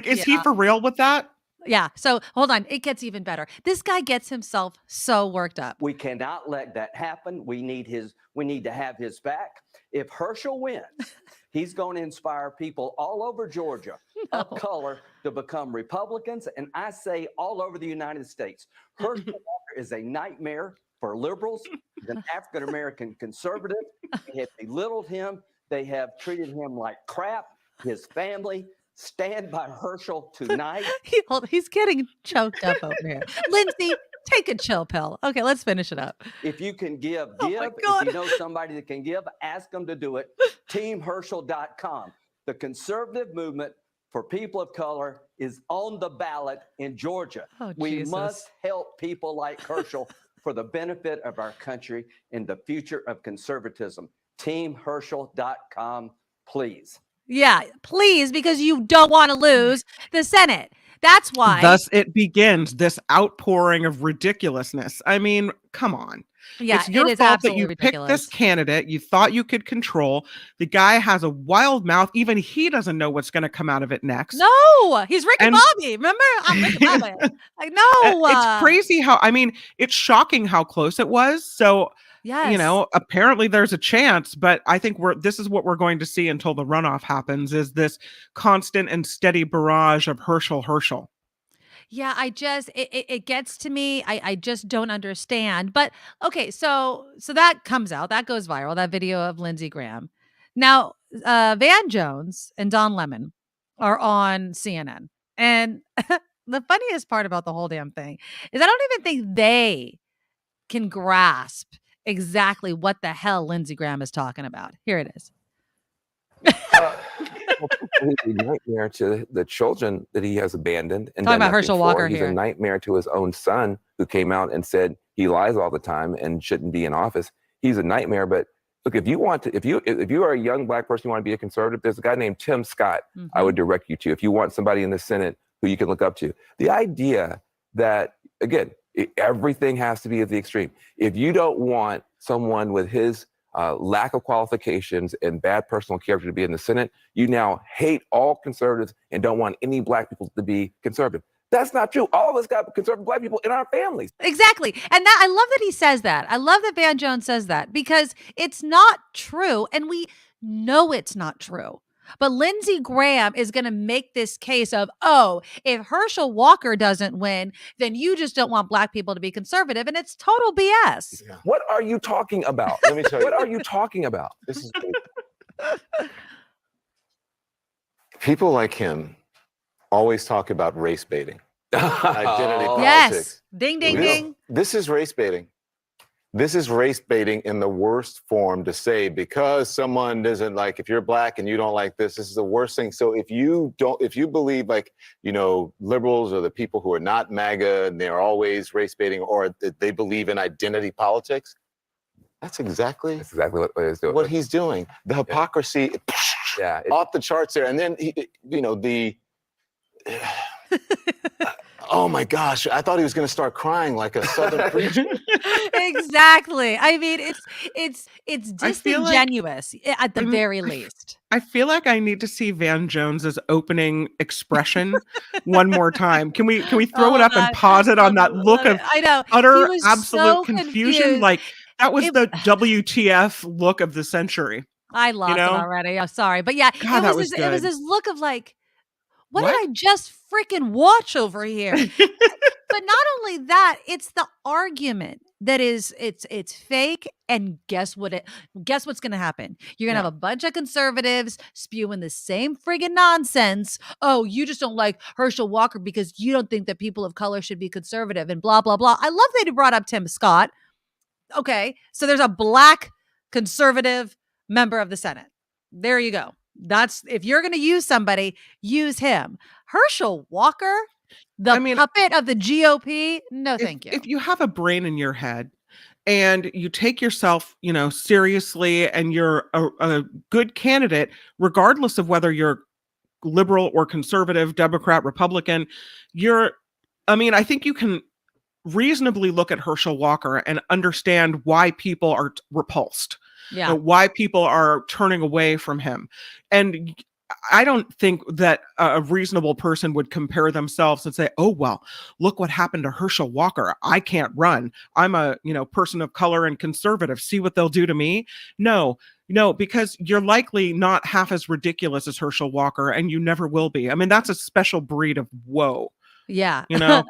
Is he for real with that? Yeah. So hold on. It gets even better. This guy gets himself so worked up. We cannot let that happen. We need to have his back. If Herschel wins, he's going to inspire people all over Georgia of color to become Republicans. And I say all over the United States. Herschel Walker is a nightmare for liberals. He's an African-American conservative. They have belittled him. They have treated him like crap. His family. Stand by Herschel tonight. He's getting choked up over here. Lindsey, Take a chill pill. Okay, let's finish it up. If you can give. If you know somebody that can give, ask them to do it. TeamHerschel.com. The conservative movement for people of color is on the ballot in Georgia. We must help people like Herschel for the benefit of our country and the future of conservatism. TeamHerschel.com, please. Yeah, please, because you don't want to lose the Senate. That's why. Thus it begins, this outpouring of ridiculousness. I mean, come on. Yeah, it's your fault that you picked this candidate you thought you could control. The guy has a wild mouth. Even he doesn't know what's going to come out of it next. No, he's Rick and Bobby. Remember? I'm Rick and Bobby. Like, no. It's crazy how, I mean, it's shocking how close it was. So, you know, apparently there's a chance, but I think this is what we're going to see until the runoff happens, is this constant and steady barrage of Herschel. Yeah, it gets to me. I just don't understand. But okay, so that comes out, that goes viral, that video of Lindsey Graham. Now, Van Jones and Don Lemon are on CNN. And the funniest part about the whole damn thing is I don't even think they can grasp exactly what the hell Lindsey Graham is talking about. Here it is. He's a nightmare to the children that he has abandoned. And talking about Herschel Walker He's here. a nightmare to his own son, who came out and said he lies all the time and shouldn't be in office. He's a nightmare. But look, if you are a young black person, you want to be a conservative, there's a guy named Tim Scott I would direct you to if you want somebody in the Senate who you can look up to. The idea that, again, everything has to be at the extreme. If you don't want someone with his lack of qualifications and bad personal character to be in the Senate, you now hate all conservatives and don't want any black people to be conservative. That's not true. All of us got conservative black people in our families. Exactly. And I love that he says that. I love that Van Jones says that, because it's not true. And we know it's not true. But Lindsey Graham is going to make this case of, oh, if Herschel Walker doesn't win, then you just don't want black people to be conservative. And it's total BS. Yeah. What are you talking about? Let me tell you. What are you talking about? This is people like him always talk about race baiting, identity politics. Yes. Ding, ding, ding. This is race baiting. This is race baiting in the worst form, to say because someone doesn't like, if you're black and you don't like this is the worst thing. So if you believe, like, you know, liberals or the people who are not MAGA and they're always race baiting, or that they believe in identity politics, that's exactly what he's doing. The hypocrisy, off the charts there. And then, oh my gosh, I thought he was going to start crying like a Southern preacher. Exactly. I mean, it's disingenuous at the very least. I feel like I need to see Van Jones's opening expression one more time. Can we throw it up and pause it on that look of utter absolute confusion? Like that was the WTF look of the century. I lost it already. I'm sorry. But yeah, God, it was this look of like, what did I just freaking watch over here? But not only that, it's the argument that it's fake. And guess what's going to happen? You're going to have a bunch of conservatives spewing the same friggin' nonsense. Oh, you just don't like Herschel Walker because you don't think that people of color should be conservative and blah, blah, blah. I love that he brought up Tim Scott. Okay, so there's a black conservative member of the Senate. There you go. That's, if you're going to use somebody, use him. Herschel Walker, puppet of the GOP. No, thank you. If you have a brain in your head and you take yourself, seriously, and you're a good candidate, regardless of whether you're liberal or conservative, Democrat, Republican, I think you can reasonably look at Herschel Walker and understand why people are repulsed. Yeah. Why people are turning away from him. And I don't think that a reasonable person would compare themselves and say, oh, well, look what happened to Herschel Walker. I can't run. I'm a, person of color and conservative. See what they'll do to me? No, because you're likely not half as ridiculous as Herschel Walker, and you never will be. I mean, that's a special breed of woe. Yeah.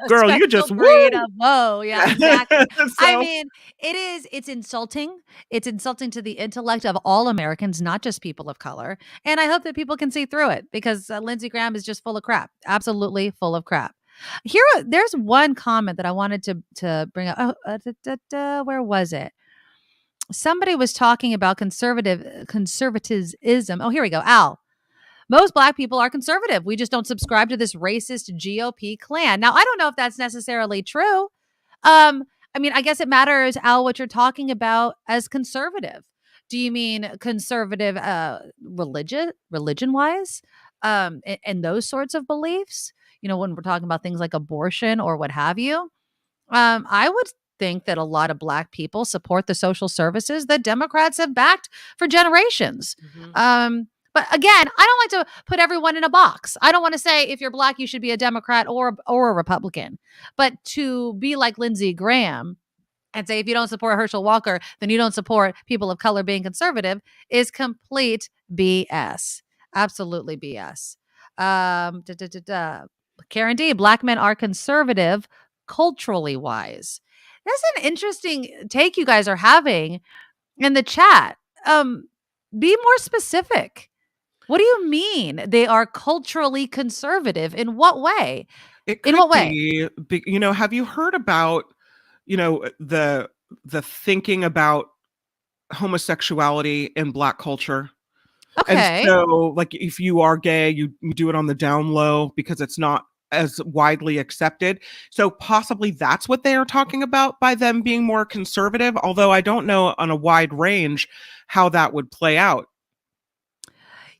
Girl, you just whoa. Yeah, exactly. So, I mean, it's insulting. It's insulting to the intellect of all Americans, not just people of color. And I hope that people can see through it, because Lindsey Graham is just full of crap. Absolutely full of crap. There's one comment that I wanted to bring up. Where was it? Somebody was talking about conservatism. Oh, here we go. Al. Most Black people are conservative. We just don't subscribe to this racist GOP clan. Now, I don't know if that's necessarily true. I mean, I guess it matters, Al, what you're talking about as conservative. Do you mean conservative religion-wise, and those sorts of beliefs? You know, when we're talking about things like abortion or what have you. I would think that a lot of Black people support the social services that Democrats have backed for generations. But again, I don't like to put everyone in a box. I don't want to say if you're Black, you should be a Democrat or a Republican. But to be like Lindsey Graham and say if you don't support Herschel Walker, then you don't support people of color being conservative is complete BS. Absolutely BS. Karen D, Black men are conservative culturally wise. That's an interesting take you guys are having in the chat. Be more specific. What do you mean they are culturally conservative? In what way? In what way? You know, have you heard about, you know, the thinking about homosexuality in Black culture? Okay. And so, like, if you are gay, you do it on the down low because it's not as widely accepted. So possibly that's what they are talking about by them being more conservative, although I don't know on a wide range how that would play out.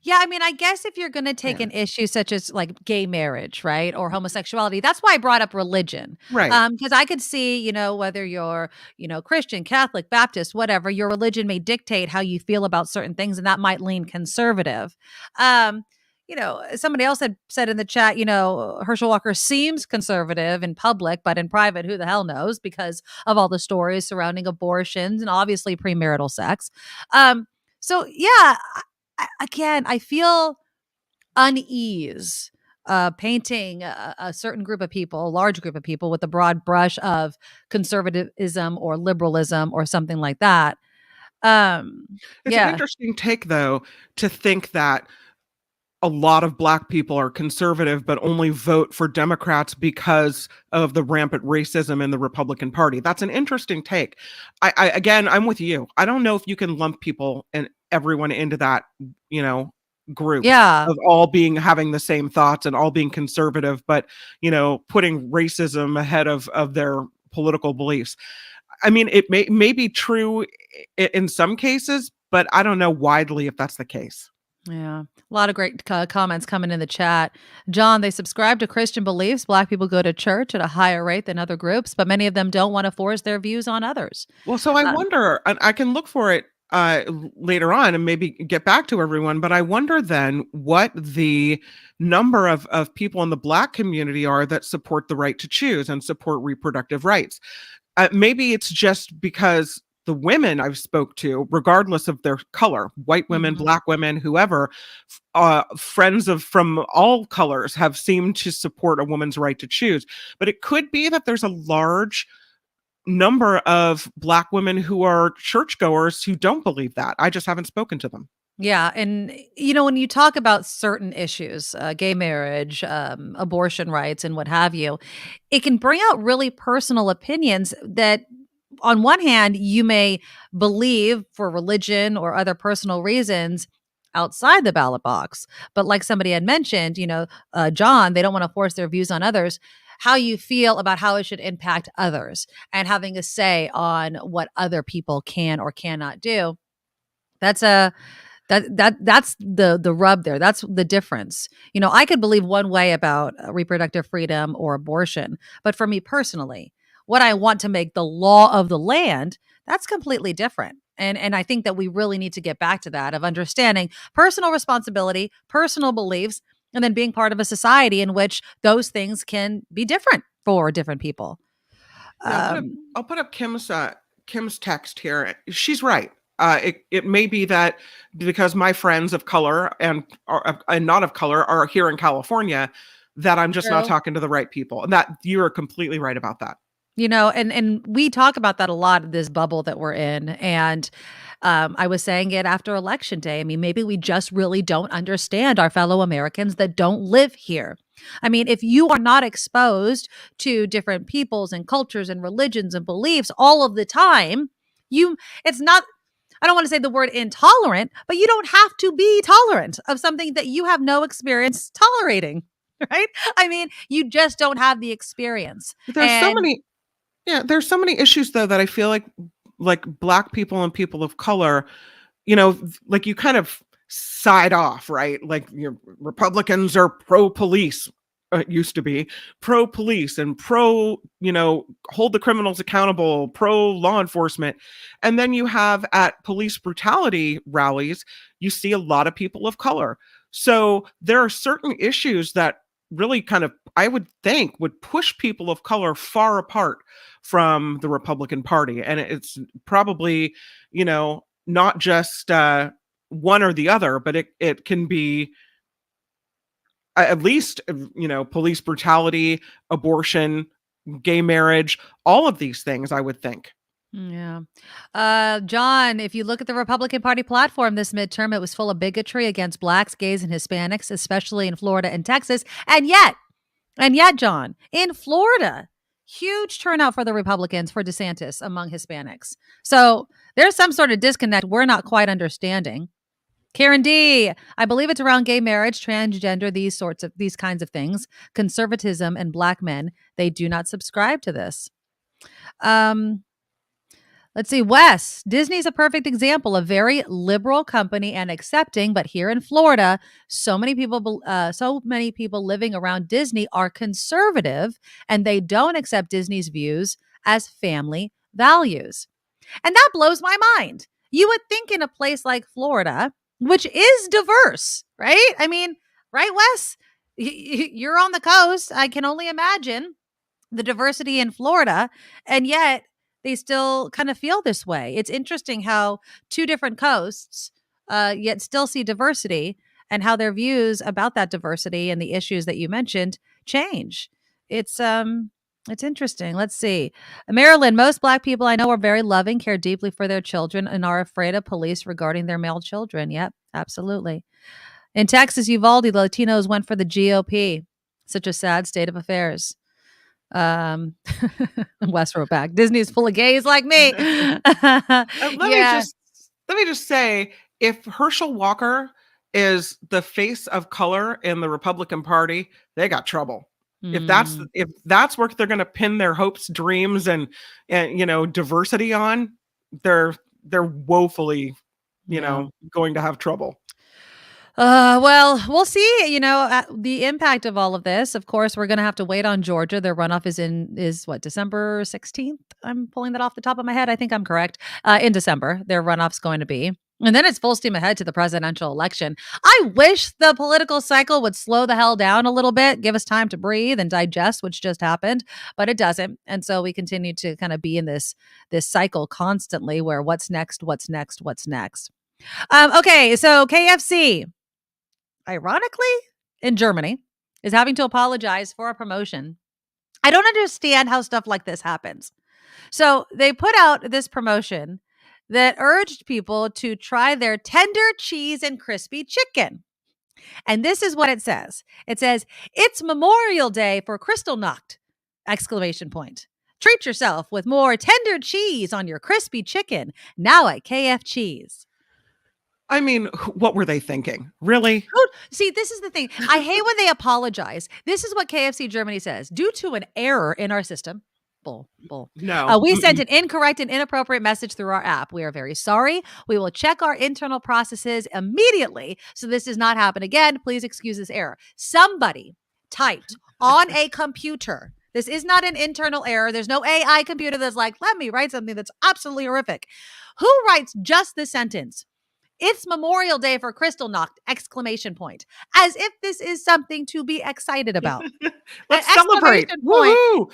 Yeah, I mean, I guess if you're going to take an issue such as like gay marriage, right, or homosexuality, that's why I brought up religion, right? Because I could see, you know, whether you're, you know, Christian, Catholic, Baptist, whatever, your religion may dictate how you feel about certain things, and that might lean conservative. You know, somebody else had said in the chat, you know, Herschel Walker seems conservative in public, but in private, who the hell knows, because of all the stories surrounding abortions and obviously premarital sex. So yeah. Again, I feel unease painting a certain group of people, a large group of people, with a broad brush of conservatism or liberalism or something like that. It's an interesting take, though, to think that a lot of Black people are conservative, but only vote for Democrats because of the rampant racism in the Republican Party. That's an interesting take. Again, I'm with you. I don't know if you can lump people and everyone into that, you know, group of all having the same thoughts and all being conservative, but, you know, putting racism ahead of their political beliefs. I mean, it may be true in some cases, but I don't know widely if that's the case. Yeah. A lot of great comments coming in the chat. John, they subscribe to Christian beliefs. Black people go to church at a higher rate than other groups, but many of them don't want to force their views on others. Well, so I wonder, I can look for it later on and maybe get back to everyone, but I wonder then what the number of people in the Black community are that support the right to choose and support reproductive rights. Maybe it's just because the women I've spoke to, regardless of their color, white women, Black women, whoever, friends from all colors have seemed to support a woman's right to choose. But it could be that there's a large number of Black women who are churchgoers who don't believe that. I just haven't spoken to them. Yeah. And, you know, when you talk about certain issues, gay marriage, abortion rights, and what have you, it can bring out really personal opinions that, on one hand, you may believe for religion or other personal reasons outside the ballot box. But like somebody had mentioned, you know, John, they don't want to force their views on others. How you feel about how it should impact others and having a say on what other people can or cannot do. That's that's the rub there. That's the difference. You know, I could believe one way about reproductive freedom or abortion, but for me personally, what I want to make the law of the land, that's completely different. And I think that we really need to get back to that, of understanding personal responsibility, personal beliefs, and then being part of a society in which those things can be different for different people. Yeah, I'll put up Kim's text here. She's right. It may be that because my friends of color and not of color are here in California, that I'm just not talking to the right people. And that you are completely right about that. You know, and we talk about that a lot in this bubble that we're in. And I was saying it after Election Day. I mean, maybe we just really don't understand our fellow Americans that don't live here. I mean, if you are not exposed to different peoples and cultures and religions and beliefs all of the time, it's not, I don't want to say the word intolerant, but you don't have to be tolerant of something that you have no experience tolerating, right? I mean, you just don't have the experience. There's so many issues though that I feel like Black people and people of color, like you kind of side off, right? Like Republicans are pro-police, used to be pro-police and pro, hold the criminals accountable, pro-law enforcement. And then you have at police brutality rallies, you see a lot of people of color. So there are certain issues that really kind of, I would think, would push people of color far apart from the Republican Party. And it's probably, not just one or the other, but it can be at least, police brutality, abortion, gay marriage, all of these things, I would think. Yeah. John, if you look at the Republican Party platform this midterm, it was full of bigotry against Blacks, gays, and Hispanics, especially in Florida and Texas. And yet, John, in Florida, huge turnout for the Republicans for DeSantis among Hispanics. So there's some sort of disconnect we're not quite understanding. Karen D, I believe it's around gay marriage, transgender, these kinds of things. Conservatism and Black men, they do not subscribe to this. Let's see, Wes, Disney's a perfect example, a very liberal company and accepting, but here in Florida, so many people living around Disney are conservative and they don't accept Disney's views as family values. And that blows my mind. You would think in a place like Florida, which is diverse, right? I mean, right, Wes? You're on the coast. I can only imagine the diversity in Florida, and yet they still kind of feel this way. It's interesting how two different coasts yet still see diversity and how their views about that diversity and the issues that you mentioned change. It's interesting. Let's see. Maryland, most Black people I know are very loving, care deeply for their children, and are afraid of police regarding their male children. Yep, absolutely. In Texas, Uvalde, the Latinos went for the GOP. Such a sad state of affairs. Wes wrote back, Disney is full of gays like me. Let me just say, if Herschel Walker is the face of color in the Republican Party, they got trouble. If that's where they're going to pin their hopes, dreams, and diversity on, they're woefully, going to have trouble. Well, we'll see, the impact of all of this. Of course, we're going to have to wait on Georgia. Their runoff is December 16th? I'm pulling that off the top of my head. I think I'm correct. In December, their runoff's going to be. And then it's full steam ahead to the presidential election. I wish the political cycle would slow the hell down a little bit, give us time to breathe and digest, which just happened, but it doesn't. And so we continue to kind of be in this cycle constantly where what's next? Okay, so KFC, ironically, in Germany, is having to apologize for a promotion. I don't understand how stuff like this happens. So they put out this promotion that urged people to try their tender cheese and crispy chicken. And this is what it says. It says, it's Memorial Day for Kristallnacht! ! Treat yourself with more tender cheese on your crispy chicken, now at KF Cheese. I mean, what were they thinking? Really? See, this is the thing. I hate when they apologize. This is what KFC Germany says. Due to an error in our system, No. We sent an incorrect and inappropriate message through our app. We are very sorry. We will check our internal processes immediately so this does not happen again. Please excuse this error. Somebody typed on a computer. This is not an internal error. There's no AI computer that's like, let me write something that's absolutely horrific. Who writes just the sentence? It's Memorial Day for Kristallnacht! ! As if this is something to be excited about. Let's celebrate. Woohoo!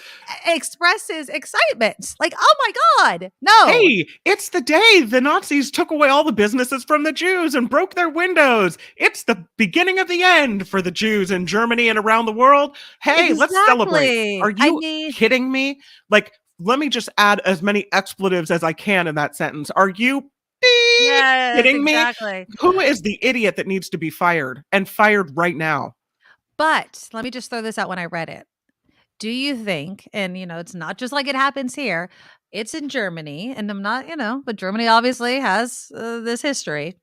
Expresses excitement. Like, oh my God, no. Hey, it's the day the Nazis took away all the businesses from the Jews and broke their windows. It's the beginning of the end for the Jews in Germany and around the world. Hey, Let's celebrate. Are you kidding me? Like, let me just add as many expletives as I can in that sentence. Are you kidding me? Exactly. Who is the idiot that needs to be fired and fired right now? But let me just throw this out when I read it. Do you think, and it's not just like it happens here, it's in Germany, and I'm not, but Germany obviously has this history.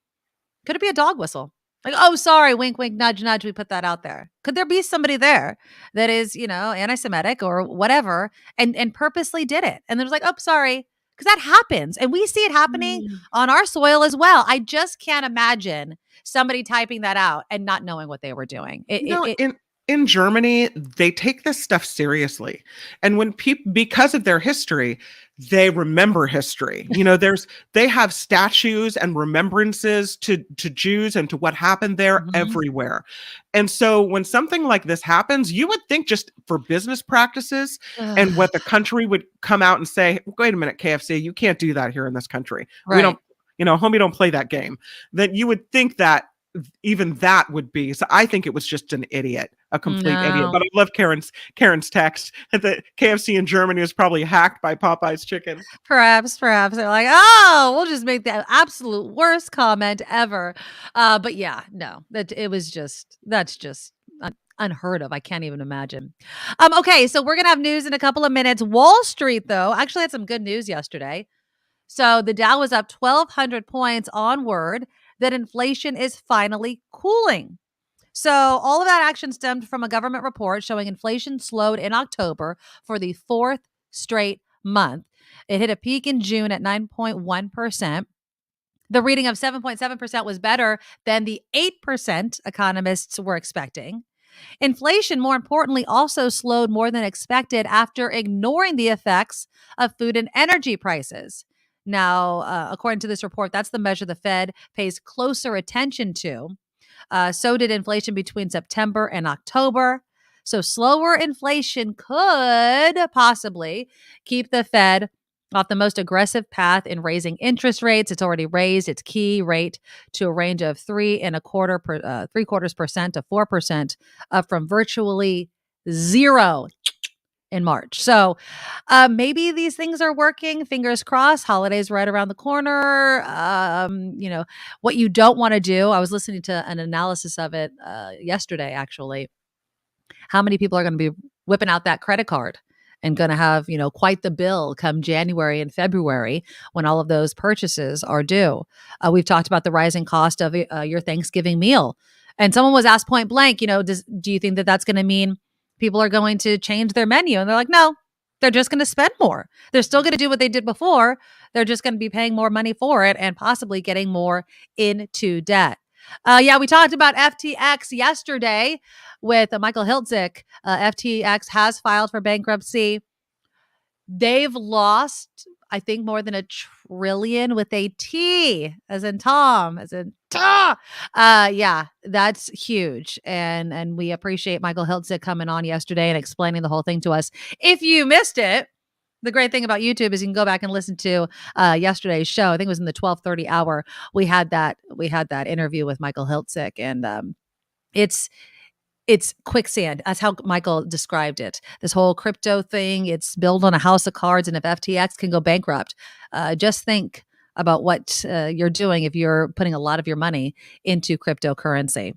Could it be a dog whistle? Like, oh, sorry, wink, wink, nudge, nudge. We put that out there. Could there be somebody there that is, anti-Semitic or whatever and purposely did it? And there's like, oh, sorry. Because that happens. And we see it happening on our soil as well. I just can't imagine somebody typing that out and not knowing what they were doing. In Germany, they take this stuff seriously. And when people, because of their history, they remember history. They have statues and remembrances to Jews and to what happened there everywhere. And so when something like this happens, you would think just for business practices and what the country would come out and say, wait a minute, KFC, you can't do that here in this country. Right. We don't, homie, don't play that game. That you would think that even that would be. So I think it was just an idiot, a complete idiot. But I love Karen's text that KFC in Germany was probably hacked by Popeye's chicken. Perhaps they're like, oh, we'll just make the absolute worst comment ever. But yeah, no, that's just unheard of. I can't even imagine. Okay, so we're gonna have news in a couple of minutes. Wall Street, though, actually had some good news yesterday. So the Dow was up 1,200 points on word that inflation is finally cooling. So all of that action stemmed from a government report showing inflation slowed in October for the fourth straight month. It hit a peak in June at 9.1%. The reading of 7.7% was better than the 8% economists were expecting. Inflation, more importantly, also slowed more than expected after ignoring the effects of food and energy prices. Now, according to this report, that's the measure the Fed pays closer attention to. So did inflation between September and October. So slower inflation could possibly keep the Fed off the most aggressive path in raising interest rates. It's already raised its key rate to a range of 3.25% to 4%, from virtually zero in March. So maybe these things are working. Fingers crossed. Holidays right around the corner. What you don't want to do. I was listening to an analysis of it yesterday, actually. How many people are going to be whipping out that credit card and going to have, quite the bill come January and February when all of those purchases are due. We've talked about the rising cost of your Thanksgiving meal. And someone was asked point blank, do you think that that's going to mean people are going to change their menu? And they're like, no, they're just going to spend more. They're still going to do what they did before. They're just going to be paying more money for it and possibly getting more into debt. We talked about FTX yesterday with Michael Hiltzik. FTX has filed for bankruptcy. They've lost, I think, more than $1 trillion with a T, as in Tom, as in ta. That's huge. And we appreciate Michael Hiltzik coming on yesterday and explaining the whole thing to us. If you missed it, the great thing about YouTube is you can go back and listen to yesterday's show. I think it was in the 12:30 hour. We had that interview with Michael Hiltzik, and it's quicksand. That's how Michael described it. This whole crypto thing, it's built on a house of cards, and if FTX can go bankrupt, just think about what you're doing if you're putting a lot of your money into cryptocurrency.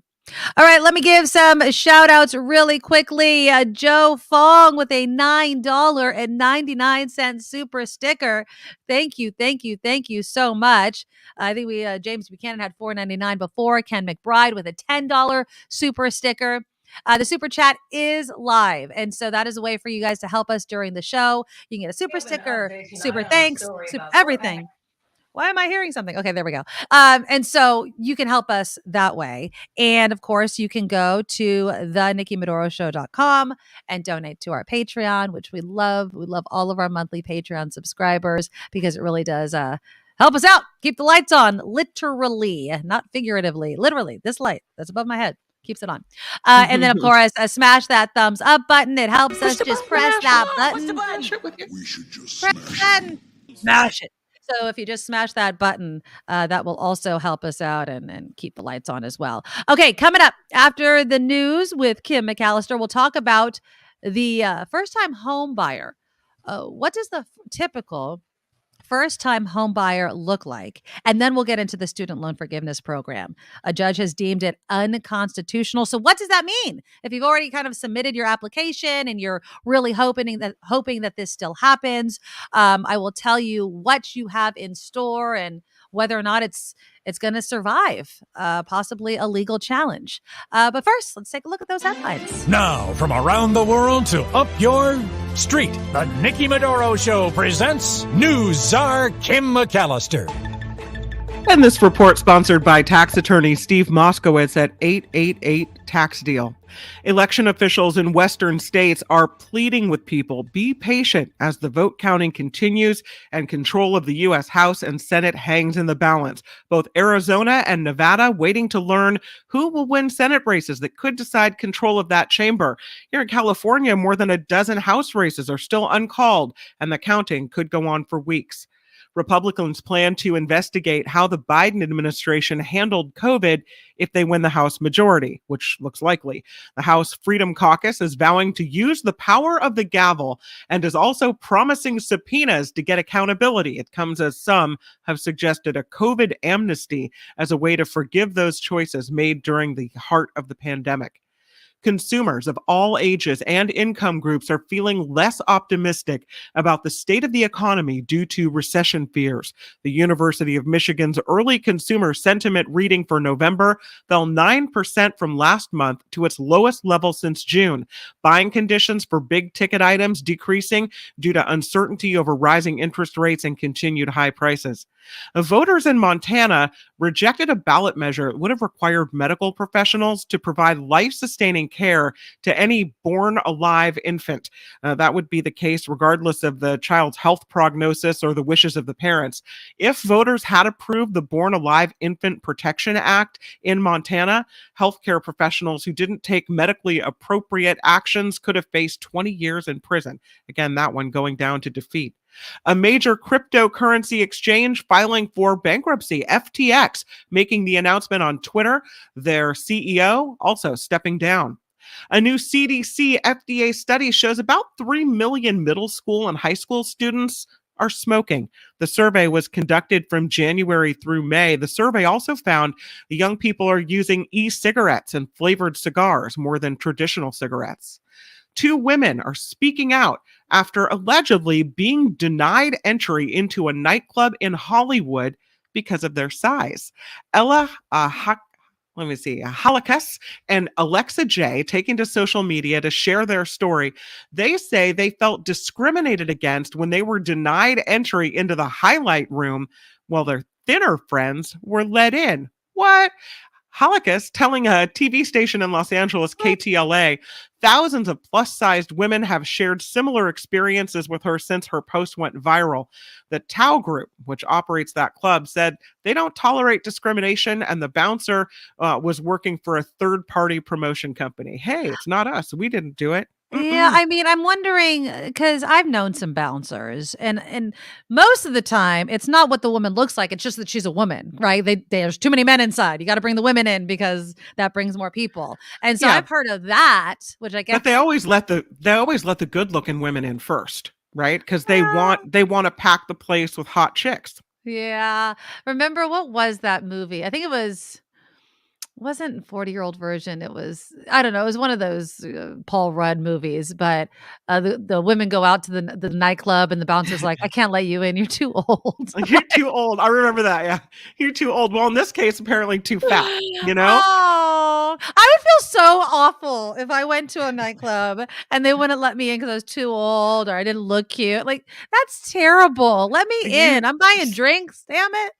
All right, let me give some shout outs really quickly. Joe Fong with a $9.99 super sticker. Thank you so much. I think James Buchanan had $4.99 before. Ken McBride with a $10 super sticker. The super chat is live, and so that is a way for you guys to help us during the show. You can get a super sticker, super thanks, super everything. Why am I hearing something? Okay, there we go. And so you can help us that way. And of course, you can go to thenikkimedoroshow.com and donate to our Patreon, which we love. We love all of our monthly Patreon subscribers because it really does help us out. Keep the lights on, literally, not figuratively. Literally, this light that's above my head keeps it on. And then, of course, smash that thumbs up button. It helps us just press that button. We should just Smash it. So if you just smash that button, that will also help us out and keep the lights on as well. Okay, coming up after the news with Kim McAllister, we'll talk about the first-time home buyer. What does the typical first-time home buyer look like? And then we'll get into the student loan forgiveness program. A judge has deemed it unconstitutional. So what does that mean? If you've already kind of submitted your application and you're really hoping that this still happens, I will tell you what you have in store and whether or not it's going to survive possibly a legal challenge. But first, let's take a look at those headlines. Now, from around the world to up your street, the Nikki Medoro Show presents News Czar Kim McAllister. And this report sponsored by tax attorney Steve Moskowitz at 888 Tax Deal. Election officials in Western states are pleading with people, be patient as the vote counting continues and control of the U.S. House and Senate hangs in the balance. Both Arizona and Nevada waiting to learn who will win Senate races that could decide control of that chamber. Here in California, more than a dozen House races are still uncalled, and the counting could go on for weeks. Republicans plan to investigate how the Biden administration handled COVID if they win the House majority, which looks likely. The House Freedom Caucus is vowing to use the power of the gavel and is also promising subpoenas to get accountability. It comes as some have suggested a COVID amnesty as a way to forgive those choices made during the heart of the pandemic. Consumers of all ages and income groups are feeling less optimistic about the state of the economy due to recession fears. The University of Michigan's early consumer sentiment reading for November fell 9% from last month to its lowest level since June. Buying conditions for big ticket items decreasing due to uncertainty over rising interest rates and continued high prices. Voters in Montana rejected a ballot measure that would have required medical professionals to provide life-sustaining care to any born alive infant. That would be the case regardless of the child's health prognosis or the wishes of the parents. If voters had approved the Born Alive Infant Protection Act in Montana, healthcare professionals who didn't take medically appropriate actions could have faced 20 years in prison. Again, that one going down to defeat. A major cryptocurrency exchange filing for bankruptcy, FTX, making the announcement on Twitter, their CEO also stepping down. A new CDC FDA study shows about 3 million middle school and high school students are smoking. The survey was conducted from January through May. The survey also found the young people are using e-cigarettes and flavored cigars more than traditional cigarettes. 2 women are speaking out after allegedly being denied entry into a nightclub in Hollywood because of their size. Ella Halakas and Alexa J taking to social media to share their story. They say they felt discriminated against when they were denied entry into the highlight room while their thinner friends were let in. What? Halakas telling a TV station in Los Angeles, KTLA, thousands of plus-sized women have shared similar experiences with her since her post went viral. The Tao Group, which operates that club, said they don't tolerate discrimination, and the bouncer was working for a third-party promotion company. Hey, it's not us. We didn't do it. Yeah, I mean, I'm wondering because I've known some bouncers, and most of the time, it's not what the woman looks like. It's just that she's a woman, right? There's too many men inside. You got to bring the women in because that brings more people. And so I've heard of that, which I guess. But they always let the good-looking women in first, right? Because they want to pack the place with hot chicks. Yeah. Remember what was that movie? I think it wasn't 40-year-old version. It was, I don't know. It was one of those Paul Rudd movies, but the women go out to the nightclub and the bouncer's like, I can't let you in. You're too old. You're too old. I remember that. Yeah. You're too old. Well, in this case, apparently too fat, you know? Oh, I would feel so awful if I went to a nightclub and they wouldn't let me in because I was too old or I didn't look cute. Like, that's terrible. Let me in. I'm buying drinks. Damn it.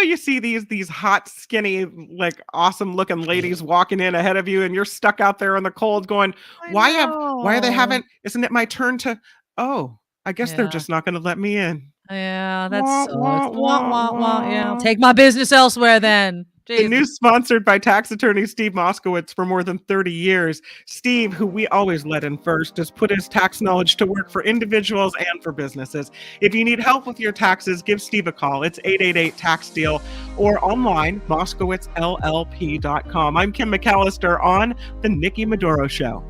You see these hot, skinny, like awesome looking ladies walking in ahead of you, and you're stuck out there in the cold going, why are they haven't, isn't it my turn to, I guess they're just not going to let me in. Yeah, that's yeah. Take my business elsewhere then. The news sponsored by tax attorney Steve Moskowitz for more than 30 years. Steve, who we always let in first, has put his tax knowledge to work for individuals and for businesses. If you need help with your taxes, give Steve a call. It's 888-TAX-DEAL or online, MoskowitzLLP.com. I'm Kim McAllister on The Nikki Medoro Show.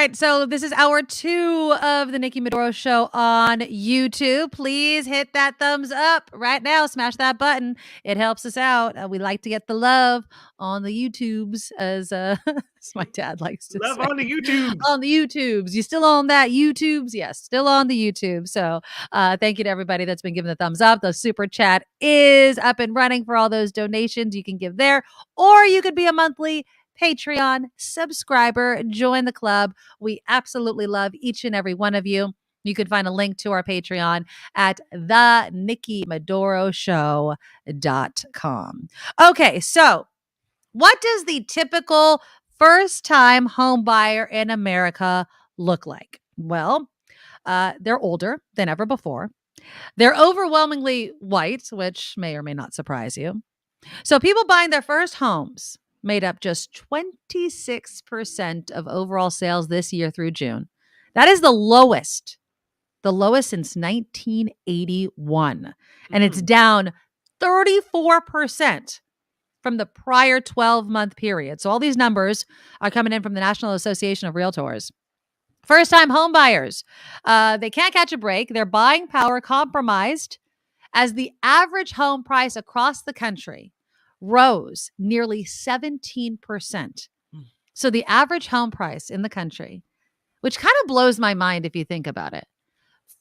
right. So this is hour 2 of the Nikki Medoro Show on YouTube. Please hit that thumbs up right now. Smash that button. It helps us out. We like to get the love on the YouTubes, as my dad likes to love say. on the YouTube. On the YouTubes. You still on that YouTubes? Yes, still on the YouTube. So thank you to everybody that's been giving the thumbs up. The super chat is up and running for all those donations you can give there, or you could be a monthly Patreon subscriber. Join the club. We absolutely love each and every one of you. You can find a link to our Patreon at theNikkiMedoroShow.com. Okay, so what does the typical first-time home buyer in America look like? Well, they're older than ever before. They're overwhelmingly white, which may or may not surprise you. So people buying their first homes made up just 26% of overall sales this year through June. That is the lowest since 1981. And it's down 34% from the prior 12-month period. So all these numbers are coming in from the National Association of Realtors. First-time home buyers, they can't catch a break. Their buying power compromised as the average home price across the country rose nearly 17%. So the average home price in the country, which kind of blows my mind if you think about it,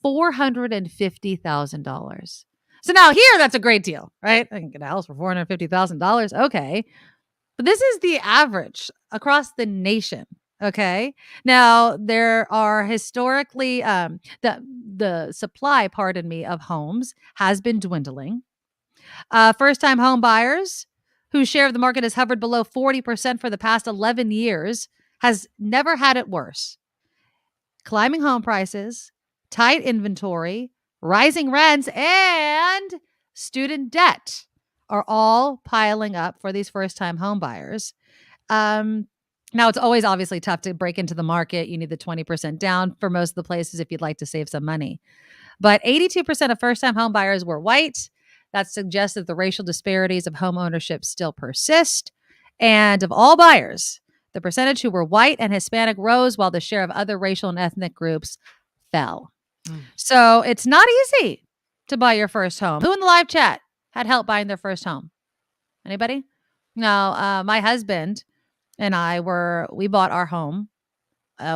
$450,000. So now here, that's a great deal, right? I can get a house for $450,000. Okay. But this is the average across the nation. Okay. Now there are historically, the supply, of homes has been dwindling. First-time home buyers whose share of the market has hovered below 40% for the past 11 years has never had it worse. Climbing home prices, tight inventory, rising rents, and student debt are all piling up for these first-time home buyers. Now, it's always obviously tough to break into the market. You need the 20% down for most of the places if you'd like to save some money. But 82% of first-time home buyers were white. That suggests that the racial disparities of home ownership still persist. And of all buyers, the percentage who were white and Hispanic rose while the share of other racial and ethnic groups fell. So it's not easy to buy your first home. Who in the live chat had help buying their first home? Anybody? No, my husband and we bought our home.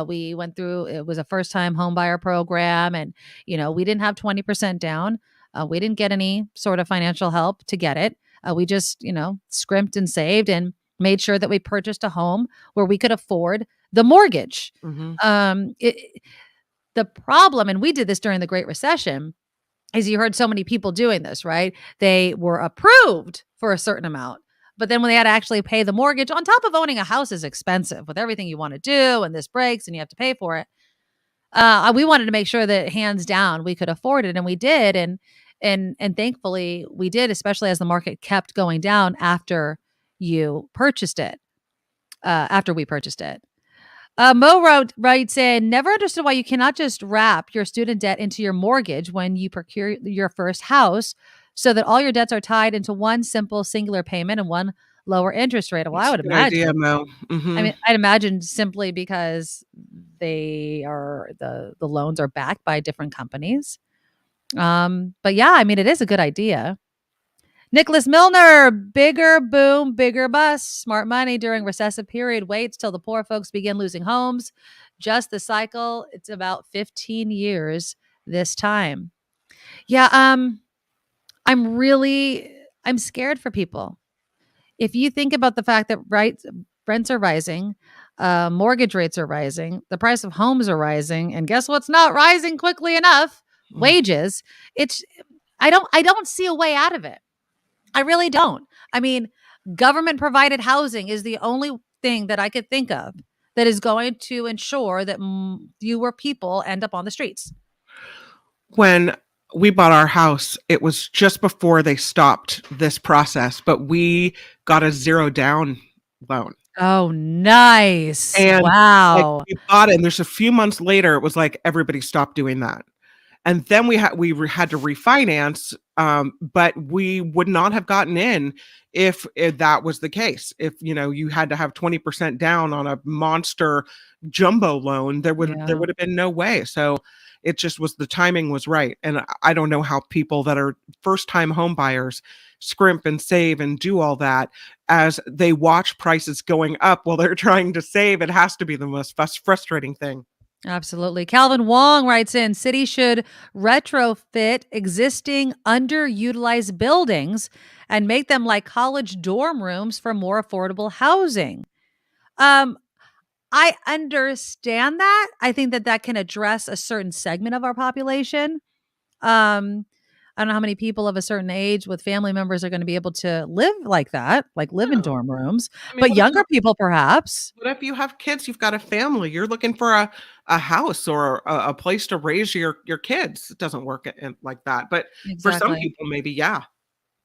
We went through, it was a first time home buyer program. And, we didn't have 20% down. We didn't get any sort of financial help to get it. We just, scrimped and saved and made sure that we purchased a home where we could afford the mortgage. The problem, and we did this during the Great Recession, is you heard so many people doing this, right? They were approved for a certain amount, but then when they had to actually pay the mortgage, on top of owning a house is expensive with everything you want to do, and this breaks and you have to pay for it. We wanted to make sure that hands down we could afford it, and we did, and thankfully we did, especially as the market kept going down after you purchased it. After we purchased it. Mo writes in, never understood why you cannot just wrap your student debt into your mortgage when you procure your first house so that all your debts are tied into one simple singular payment and one lower interest rate. Well, I would imagine. Idea, Mo. I mean, I'd imagine simply because the loans are backed by different companies. But yeah, I mean, it is a good idea. Nicholas Milner, bigger boom, bigger bust. Smart money during recessive period waits till the poor folks begin losing homes. Just the cycle. It's about 15 years this time. Yeah, I'm scared for people. If you think about the fact that rents are rising, mortgage rates are rising, the price of homes are rising, and guess what's not rising quickly enough? Wages. I don't see a way out of it. I really don't. I mean, government provided housing is the only thing that I could think of that is going to ensure that fewer people end up on the streets. When we bought our house, it was just before they stopped this process, but we got a 0 down loan. Oh, nice. And wow. We bought it, and there's a few months later, it was like everybody stopped doing that. And then we had to refinance But we would not have gotten in if that was the case. If, you had to have 20% down on a monster jumbo loan, there would have been no way. So it just was, the timing was right. And I don't know how people that are first-time home buyers scrimp and save and do all that as they watch prices going up while they're trying to save. It has to be the most frustrating thing. Absolutely. Calvin Wong writes in, city should retrofit existing underutilized buildings and make them like college dorm rooms for more affordable housing. I understand that. I think that can address a certain segment of our population. I don't know how many people of a certain age with family members are going to be able to live like that, like live in dorm rooms, but younger people perhaps. What if you have kids, you've got a family, you're looking for a house or a place to raise your kids. It doesn't work like that. But for some people, maybe, yeah.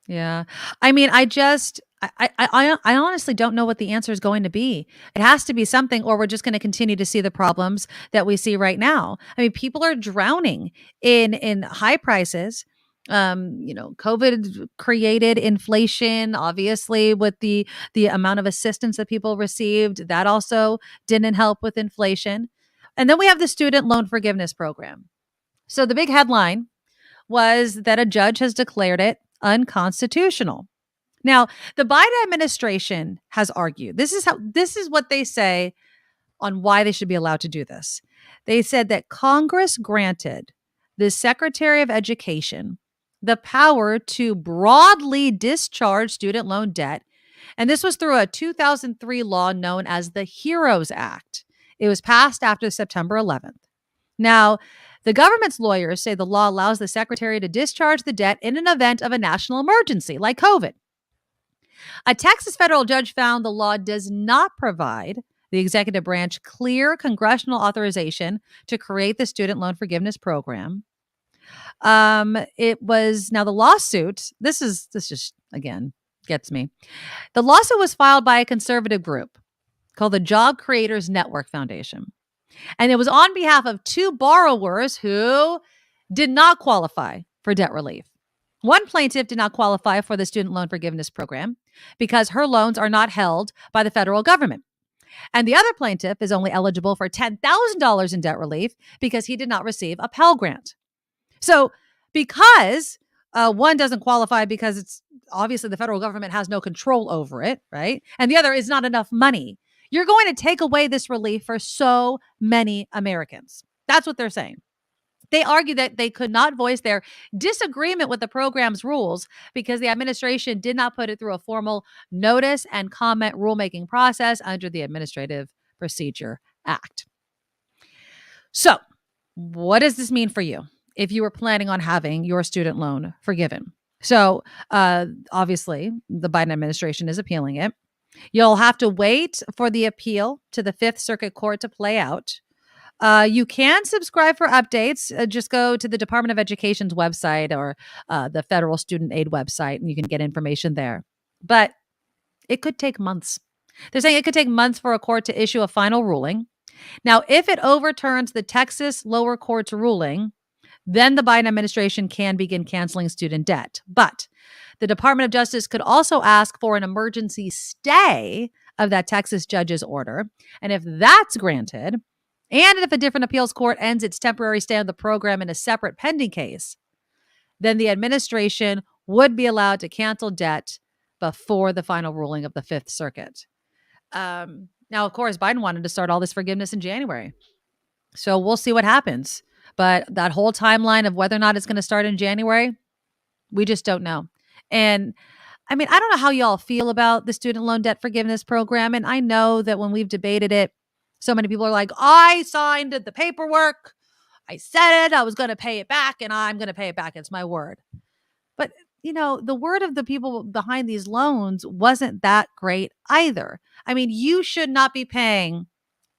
Yeah. I mean, I honestly don't know what the answer is going to be. It has to be something, or we're just going to continue to see the problems that we see right now. I mean, people are drowning in high prices. COVID created inflation, obviously, with the amount of assistance that people received. That also didn't help with inflation. And then we have the student loan forgiveness program. So the big headline was that a judge has declared it unconstitutional. Now, the Biden administration has argued, this is what they say on why they should be allowed to do this. They said that Congress granted the Secretary of Education the power to broadly discharge student loan debt. And this was through a 2003 law known as the HEROES Act. It was passed after September 11th. Now, the government's lawyers say the law allows the secretary to discharge the debt in an event of a national emergency like COVID. A Texas federal judge found the law does not provide the executive branch clear congressional authorization to create the student loan forgiveness program. It was now the lawsuit. This just again gets me. The lawsuit was filed by a conservative group called the Job Creators Network Foundation. And it was on behalf of two borrowers who did not qualify for debt relief. One plaintiff did not qualify for the student loan forgiveness program because her loans are not held by the federal government. And the other plaintiff is only eligible for $10,000 in debt relief because he did not receive a Pell Grant. So because one doesn't qualify because it's obviously the federal government has no control over it, right? And the other is not enough money. You're going to take away this relief for so many Americans. That's what they're saying. They argue that they could not voice their disagreement with the program's rules because the administration did not put it through a formal notice and comment rulemaking process under the Administrative Procedure Act. So, what does this mean for you if you were planning on having your student loan forgiven? So, obviously, the Biden administration is appealing it. You'll have to wait for the appeal to the Fifth Circuit Court to play out. You can subscribe for updates. Just go to the Department of Education's website or the Federal Student Aid website, and you can get information there. But it could take months. They're saying it could take months for a court to issue a final ruling. Now, if it overturns the Texas lower court's ruling, then the Biden administration can begin canceling student debt. But the Department of Justice could also ask for an emergency stay of that Texas judge's order. And if that's granted, and if a different appeals court ends its temporary stay on the program in a separate pending case, then the administration would be allowed to cancel debt before the final ruling of the Fifth Circuit. Now, of course, Biden wanted to start all this forgiveness in January. So we'll see what happens. But that whole timeline of whether or not it's going to start in January, we just don't know. And I mean, I don't know how y'all feel about the student loan debt forgiveness program. And I know that when we've debated it, so many people are like, I signed the paperwork. I said I was going to pay it back and I'm going to pay it back. It's my word. But, the word of the people behind these loans wasn't that great either. I mean, you should not be paying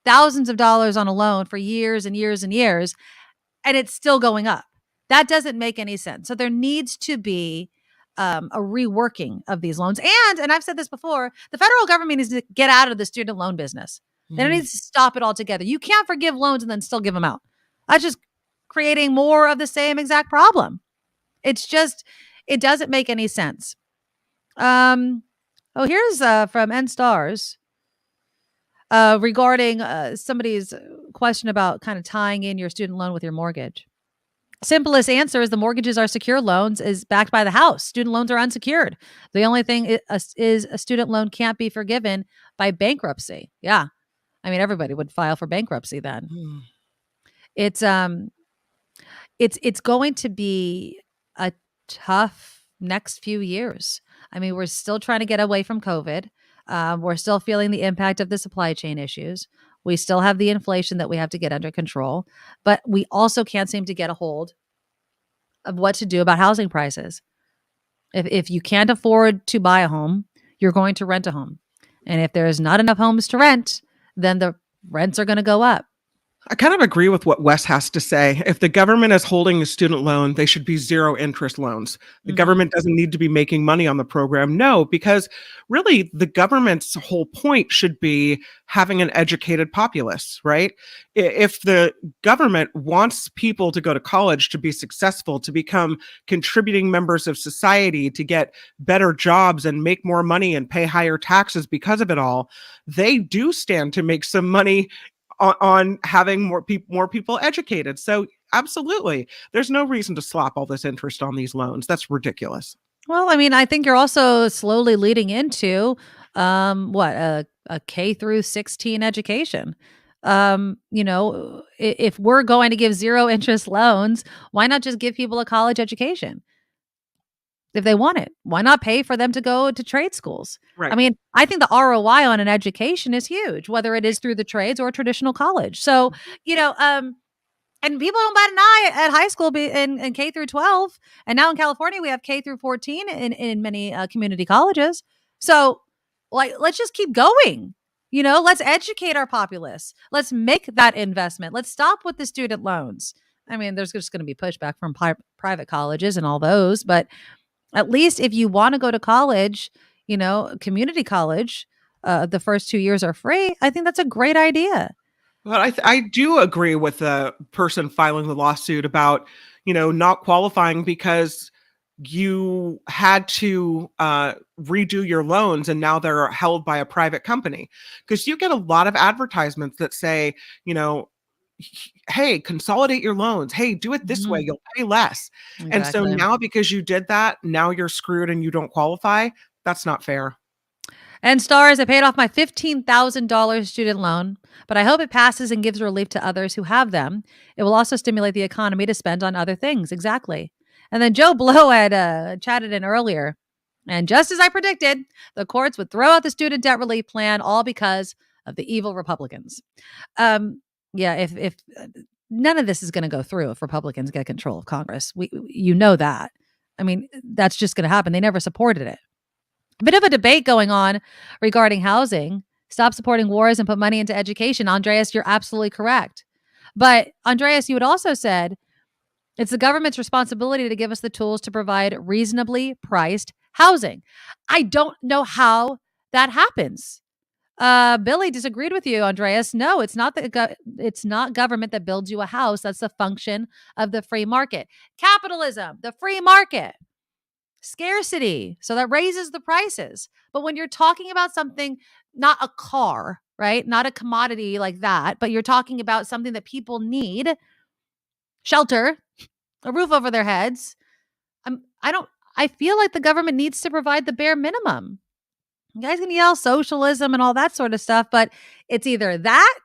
thousands of dollars on a loan for years and years and years, and it's still going up. That doesn't make any sense. So there needs to be a reworking of these loans. And I've said this before, the federal government needs to get out of the student loan business. They don't need to stop it altogether. You can't forgive loans and then still give them out. That's just creating more of the same exact problem. It's just, It doesn't make any sense. Here's from NSTARS regarding somebody's question about kind of tying in your student loan with your mortgage. Simplest answer is the mortgages are secure loans is backed by the house. Student loans are unsecured. The only thing is a student loan can't be forgiven by bankruptcy. Yeah. I mean, everybody would file for bankruptcy then. It's going to be a tough next few years. I mean, we're still trying to get away from COVID. We're still feeling the impact of the supply chain issues. We still have the inflation that we have to get under control, but we also can't seem to get a hold of what to do about housing prices. If you can't afford to buy a home, you're going to rent a home. And if there's not enough homes to rent, then the rents are going to go up. I kind of agree with what Wes has to say. If the government is holding a student loan, they should be zero interest loans. The government doesn't need to be making money on the program. No, because really the government's whole point should be having an educated populace, right? If the government wants people to go to college, to be successful, to become contributing members of society, to get better jobs and make more money and pay higher taxes because of it all, they do stand to make some money on having more people educated. So absolutely, there's no reason to slap all this interest on these loans. That's ridiculous. Well, I mean, I think you're also slowly leading into a K through 16 education. If we're going to give zero interest loans, why not just give people a college education? If they want it, why not pay for them to go to trade schools? Right. I mean, I think the ROI on an education is huge, whether it is through the trades or traditional college. So, and people don't bat an eye at high school in K through 12. And now in California, we have K through 14 in many community colleges. So let's just keep going. Let's educate our populace. Let's make that investment. Let's stop with the student loans. I mean, there's just going to be pushback from private colleges and all those, but at least if you want to go to college, community college, the first 2 years are free. I think that's a great idea. Well, I do agree with the person filing the lawsuit about, not qualifying because you had to redo your loans and now they're held by a private company. Because you get a lot of advertisements that say, hey, consolidate your loans. Hey, do it this way. You'll pay less. Exactly. And so now because you did that, now you're screwed and you don't qualify. That's not fair. And stars, I paid off my $15,000 student loan, but I hope it passes and gives relief to others who have them. It will also stimulate the economy to spend on other things. Exactly. And then Joe Blow had chatted in earlier. And just as I predicted, the courts would throw out the student debt relief plan, all because of the evil Republicans. If none of this is going to go through if Republicans get control of Congress, that. I mean, that's just going to happen. They never supported it. A bit of a debate going on regarding housing. Stop supporting wars and put money into education. Andreas, you're absolutely correct. But Andreas, you had also said it's the government's responsibility to give us the tools to provide reasonably priced housing. I don't know how that happens. Billy disagreed with you, Andreas. No, it's not it's not government that builds you a house. That's the function of the free market. Capitalism, the free market, scarcity. So that raises the prices. But when you're talking about something, not a car, right? Not a commodity like that, but you're talking about something that people need, shelter, a roof over their heads. I feel like the government needs to provide the bare minimum. You guys can yell socialism and all that sort of stuff, but it's either that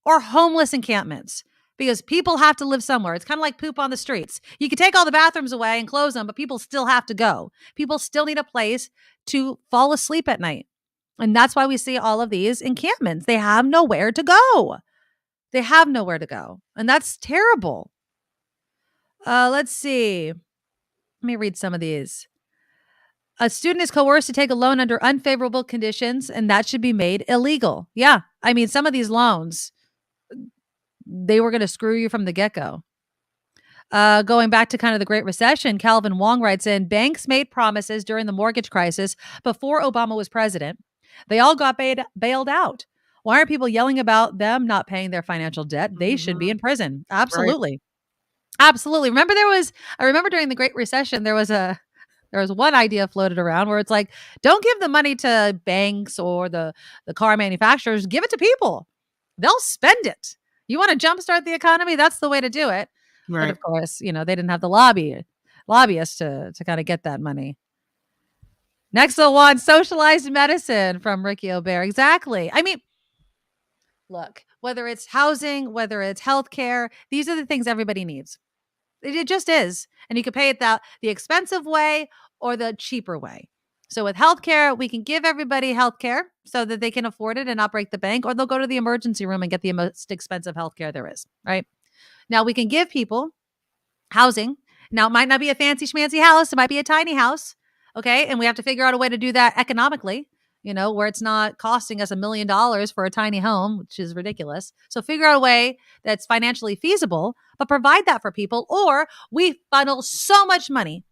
or homeless encampments because people have to live somewhere. It's kind of like poop on the streets. You can take all the bathrooms away and close them, but people still have to go. People still need a place to fall asleep at night. And that's why we see all of these encampments. They have nowhere to go. And that's terrible. Let's see. Let me read some of these. A student is coerced to take a loan under unfavorable conditions, and that should be made illegal. Yeah. I mean, some of these loans, they were going to screw you from the get-go. Going back to kind of the Great Recession, Calvin Wong writes in, banks made promises during the mortgage crisis before Obama was president. They all got bailed out. Why are people yelling about them not paying their financial debt? They should be in prison. Absolutely. Right. Absolutely. I remember during the Great Recession, there was a There was one idea floated around where it's like, don't give the money to banks or the car manufacturers. Give it to people. They'll spend it. You want to jumpstart the economy? That's the way to do it. Right. But of course, they didn't have the lobbyists to kind of get that money. Next one, socialized medicine from Ricky O'Bear. Exactly. I mean, look, whether it's housing, whether it's healthcare, these are the things everybody needs. It just is. And you can pay it the expensive way or the cheaper way. So with healthcare, we can give everybody healthcare so that they can afford it and not break the bank, or they'll go to the emergency room and get the most expensive healthcare there is, right? Now we can give people housing. Now it might not be a fancy schmancy house. It might be a tiny house. Okay. And we have to figure out a way to do that economically, where it's not costing us $1 million for a tiny home, which is ridiculous. So figure out a way that's financially feasible, but provide that for people, or we funnel so much money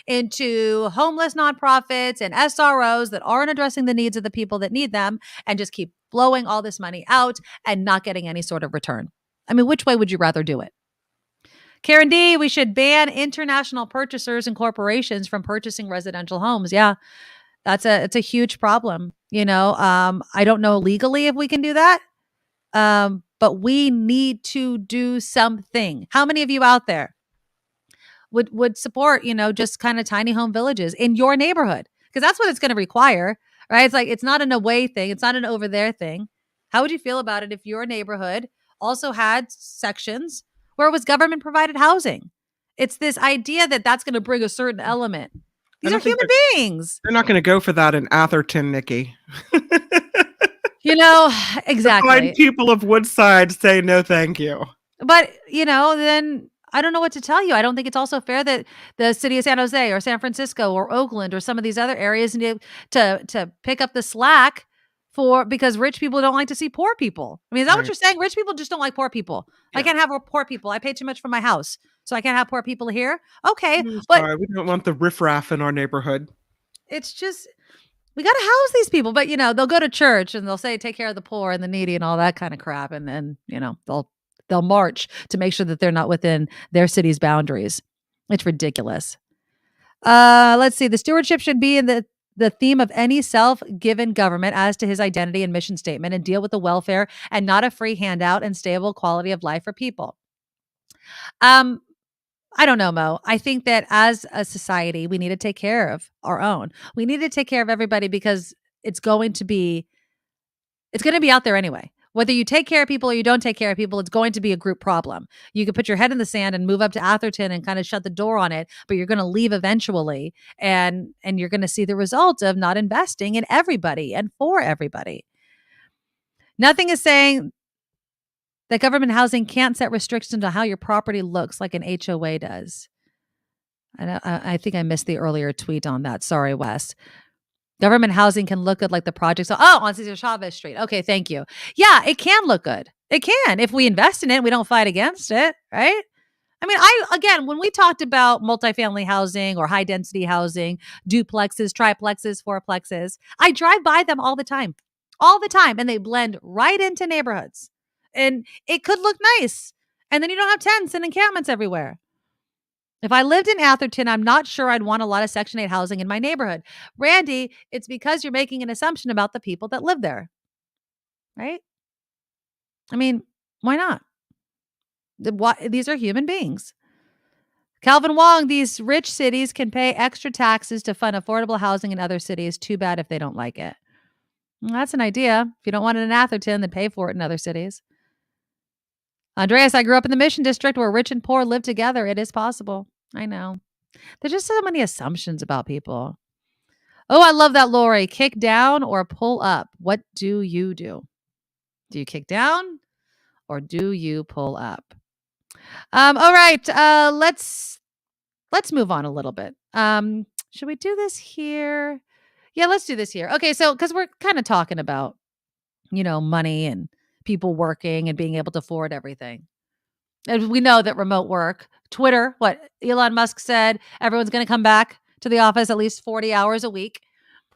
into homeless nonprofits and SROs that aren't addressing the needs of the people that need them and just keep blowing all this money out and not getting any sort of return. I mean, which way would you rather do it? Karen D, we should ban international purchasers and corporations from purchasing residential homes. Yeah, it's a huge problem. I don't know legally if we can do that, but we need to do something. How many of you out there would support, just kind of tiny home villages in your neighborhood? Because that's what it's going to require, right? It's like, it's not an away thing. It's not an over there thing. How would you feel about it if your neighborhood also had sections where it was government provided housing? It's this idea that that's going to bring a certain element. These are human beings. They're not going to go for that in Atherton, Nikki. Exactly. Fine people of Woodside say no, thank you. But, then I don't know what to tell you. I don't think it's also fair that the city of San Jose or San Francisco or Oakland or some of these other areas need to pick up the slack because rich people don't like to see poor people. I mean, is that what you're saying? Rich people just don't like poor people. Yeah. I can't have poor people. I pay too much for my house, so I can't have poor people here. Okay. But we don't want the riffraff in our neighborhood. It's just, we got to house these people, but they'll go to church and they'll say, take care of the poor and the needy and all that kind of crap. And then, they'll march to make sure that they're not within their city's boundaries. It's ridiculous. Let's see. The stewardship should be in the theme of any self-given government as to his identity and mission statement, and deal with the welfare and not a free handout and stable quality of life for people. I don't know, Mo. I think that as a society, we need to take care of our own. We need to take care of everybody because it's going to be out there anyway. Whether you take care of people or you don't take care of people, it's going to be a group problem. You can put your head in the sand and move up to Atherton and kind of shut the door on it, but you're going to leave eventually, and you're going to see the result of not investing in everybody and for everybody. Nothing is saying that government housing can't set restrictions on how your property looks like an HOA does. And I think I missed the earlier tweet on that. Sorry, Wes. Government housing can look good like the projects. On Cesar Chavez Street. Okay, thank you. Yeah, it can look good. It can. If we invest in it, we don't fight against it, right? I mean, when we talked about multifamily housing or high density housing, duplexes, triplexes, fourplexes, I drive by them all the time, and they blend right into neighborhoods. And it could look nice. And then you don't have tents and encampments everywhere. If I lived in Atherton, I'm not sure I'd want a lot of Section 8 housing in my neighborhood. Randy, it's because you're making an assumption about the people that live there, right? I mean, why not? These are human beings. Calvin Wong, these rich cities can pay extra taxes to fund affordable housing in other cities. Too bad if they don't like it. Well, that's an idea. If you don't want it in Atherton, then pay for it in other cities. Andreas, I grew up in the Mission District where rich and poor live together. It is possible. I know. There's just so many assumptions about people. Oh, I love that, Lori. Kick down or pull up? What do you do? Do you kick down or do you pull up? All right. Let's move on a little bit. Should we do this here? Yeah, let's do this here. Okay, so because we're kind of talking about, money and people working and being able to afford everything. And we know that remote work, Twitter, what Elon Musk said, everyone's going to come back to the office at least 40 hours a week.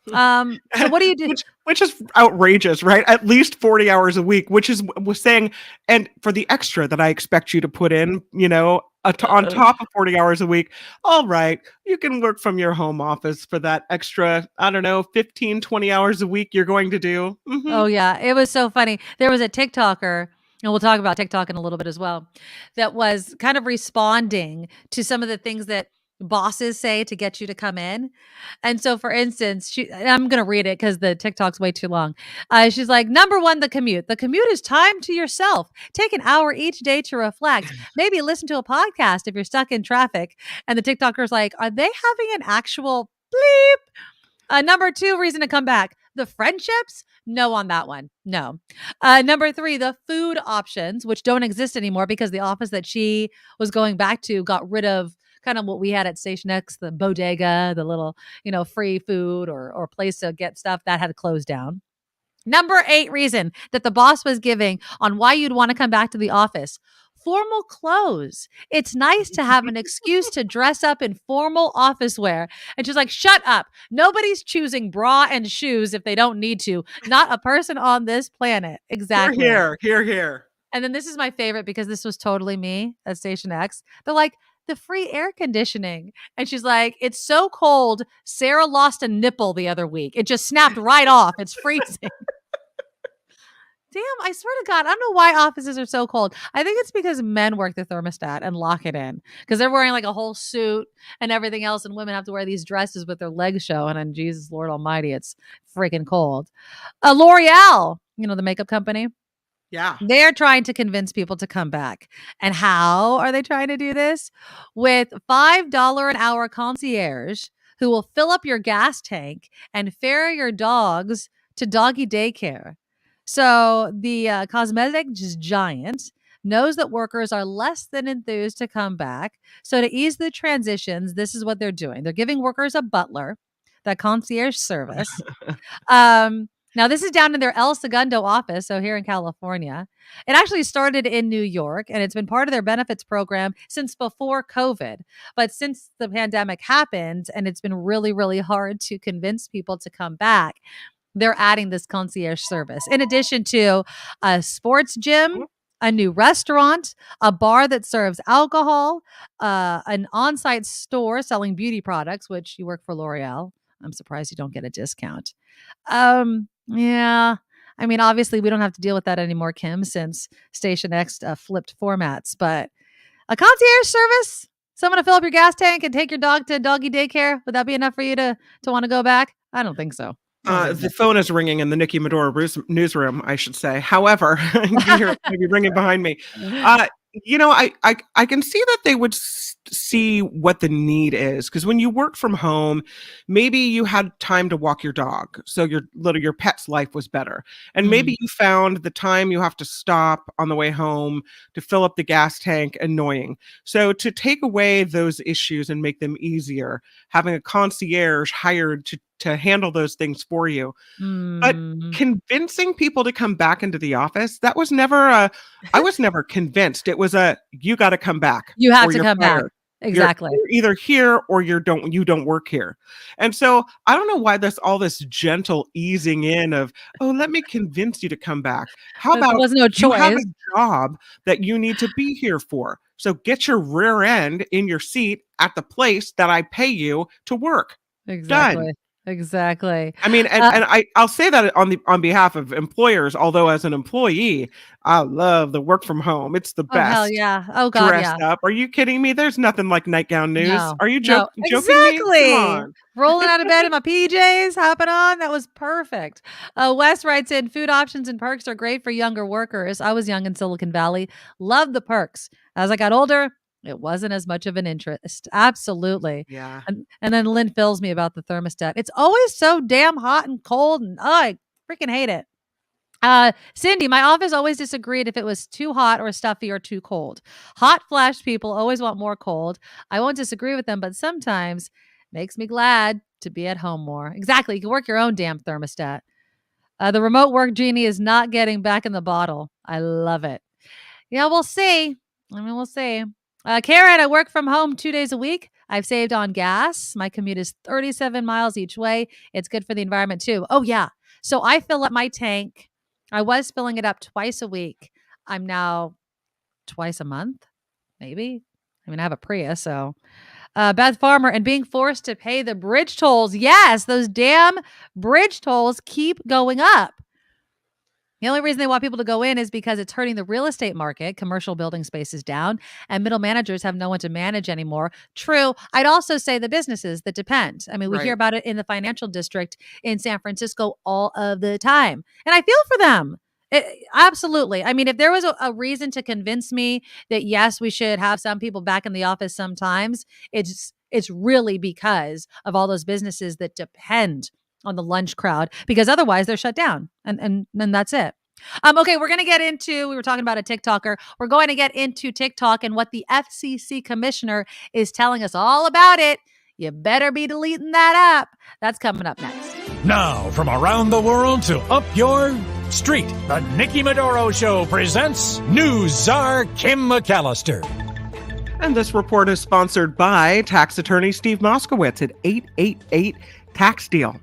So what do you do? Which is outrageous, right? At least 40 hours a week, which was saying, and for the extra that I expect you to put in, on top of 40 hours a week, all right, you can work from your home office for that extra, I don't know, 15, 20 hours a week you're going to do. Mm-hmm. Oh, yeah. It was so funny. There was a TikToker, and we'll talk about TikTok in a little bit as well, that was kind of responding to some of the things that bosses say to get you to come in. And so, for instance, I'm going to read it because the TikTok's way too long. She's like, number one, the commute. The commute is time to yourself. Take an hour each day to reflect. Maybe listen to a podcast if you're stuck in traffic. And the TikToker's like, are they having an actual bleep? Number two, reason to come back. The friendships? No on that one. No. Number three, the food options, which don't exist anymore because the office that she was going back to got rid of kind of what we had at Station X, the bodega, the little, free food or place to get stuff that had closed down. Number 8 reason that the boss was giving on why you'd want to come back to the office. Formal clothes. It's nice to have an excuse to dress up in formal office wear. And she's like, shut up. Nobody's choosing bra and shoes if they don't need to. Not a person on this planet. Exactly. Here. And then this is my favorite because this was totally me at Station X. They're like, the free air conditioning. And she's like, it's so cold. Sarah lost a nipple the other week. It just snapped right off. It's freezing. Damn, I swear to God, I don't know why offices are so cold. I think it's because men work the thermostat and lock it in because they're wearing like a whole suit and everything else. And women have to wear these dresses with their legs showing. And Jesus, Lord Almighty, it's freaking cold. L'Oreal, the makeup company. Yeah. They're trying to convince people to come back. And how are they trying to do this? With $5 an hour concierge who will fill up your gas tank and ferry your dogs to doggy daycare. So the cosmetics giant knows that workers are less than enthused to come back. So to ease the transitions, this is what they're doing. They're giving workers a butler, that concierge service. Now, this is down in their El Segundo office, so here in California. It actually started in New York, and it's been part of their benefits program since before COVID. But since the pandemic happened, and it's been really, really hard to convince people to come back, they're adding this concierge service. In addition to a sports gym, a new restaurant, a bar that serves alcohol, an on-site store selling beauty products, which you work for L'Oreal. I'm surprised you don't get a discount. Yeah. I mean, obviously we don't have to deal with that anymore, Kim, since Station X flipped formats, but a concierge service, someone to fill up your gas tank and take your dog to doggy daycare. Would that be enough for you to want to go back? I don't think so. The phone is ringing in the Nikki Medoro newsroom, I should say. However, you can hear it maybe ringing behind me. I can see that they would see what the need is, because when you work from home, maybe you had time to walk your dog, so your pet's life was better, and maybe you found the time you have to stop on the way home to fill up the gas tank annoying. So to take away those issues and make them easier, having a concierge hired to handle those things for you. But convincing people to come back into the office, that was never I was never convinced. It was you got to come back. You have to come back. Exactly. You're either here or you don't work here. And so I don't know why there's all this gentle easing in of, let me convince you to come back. How about there was no choice. You have a job that you need to be here for. So get your rear end in your seat at the place that I pay you to work. Exactly. Done. Exactly. I mean, and I'll say that on behalf of employers, although as an employee, I love the work from home. It's the best. Oh, hell yeah. Oh, God, dressed up. Are you kidding me? There's nothing like nightgown news. No, Are you no. joking Exactly. me? Come on. Rolling out of bed in my PJs, hopping on. That was perfect. Wes writes in, food options and perks are great for younger workers. I was young in Silicon Valley. Loved the perks. As I got older, it wasn't as much of an interest. Absolutely. Yeah. And then Lynn fills me about the thermostat. It's always so damn hot and cold, and I freaking hate it. Cindy, my office always disagreed if it was too hot or stuffy or too cold. Hot flash people always want more cold. I won't disagree with them, but sometimes makes me glad to be at home more. Exactly. You can work your own damn thermostat. The remote work genie is not getting back in the bottle. I love it. Yeah, we'll see. We'll see. Karen, I work from home 2 days a week. I've saved on gas. My commute is 37 miles each way. It's good for the environment too. Oh, yeah. So I fill up my tank. I was filling it up twice a week. I'm now twice a month, maybe. I mean, I have a Prius, so. Beth Farmer, and being forced to pay the bridge tolls. Yes, those damn bridge tolls keep going up. The only reason they want people to go in is because it's hurting the real estate market. Commercial building space is down, and middle managers have no one to manage anymore. True. I'd also say the businesses that depend. I mean, we hear about it in the financial district in San Francisco all of the time, and I feel for them. Absolutely. I mean, if there was a reason to convince me that, yes, we should have some people back in the office sometimes, it's really because of all those businesses that depend on the lunch crowd, because otherwise they're shut down. And then that's it. Okay, we're going to get into, we were talking about a TikToker. We're going to get into TikTok and what the FCC commissioner is telling us all about it. You better be deleting that app. That's coming up next. Now, from around the world to up your street, the Nikki Medoro Show presents News Czar Kim McAllister. And this report is sponsored by tax attorney Steve Moskowitz at 888 Tax Deal.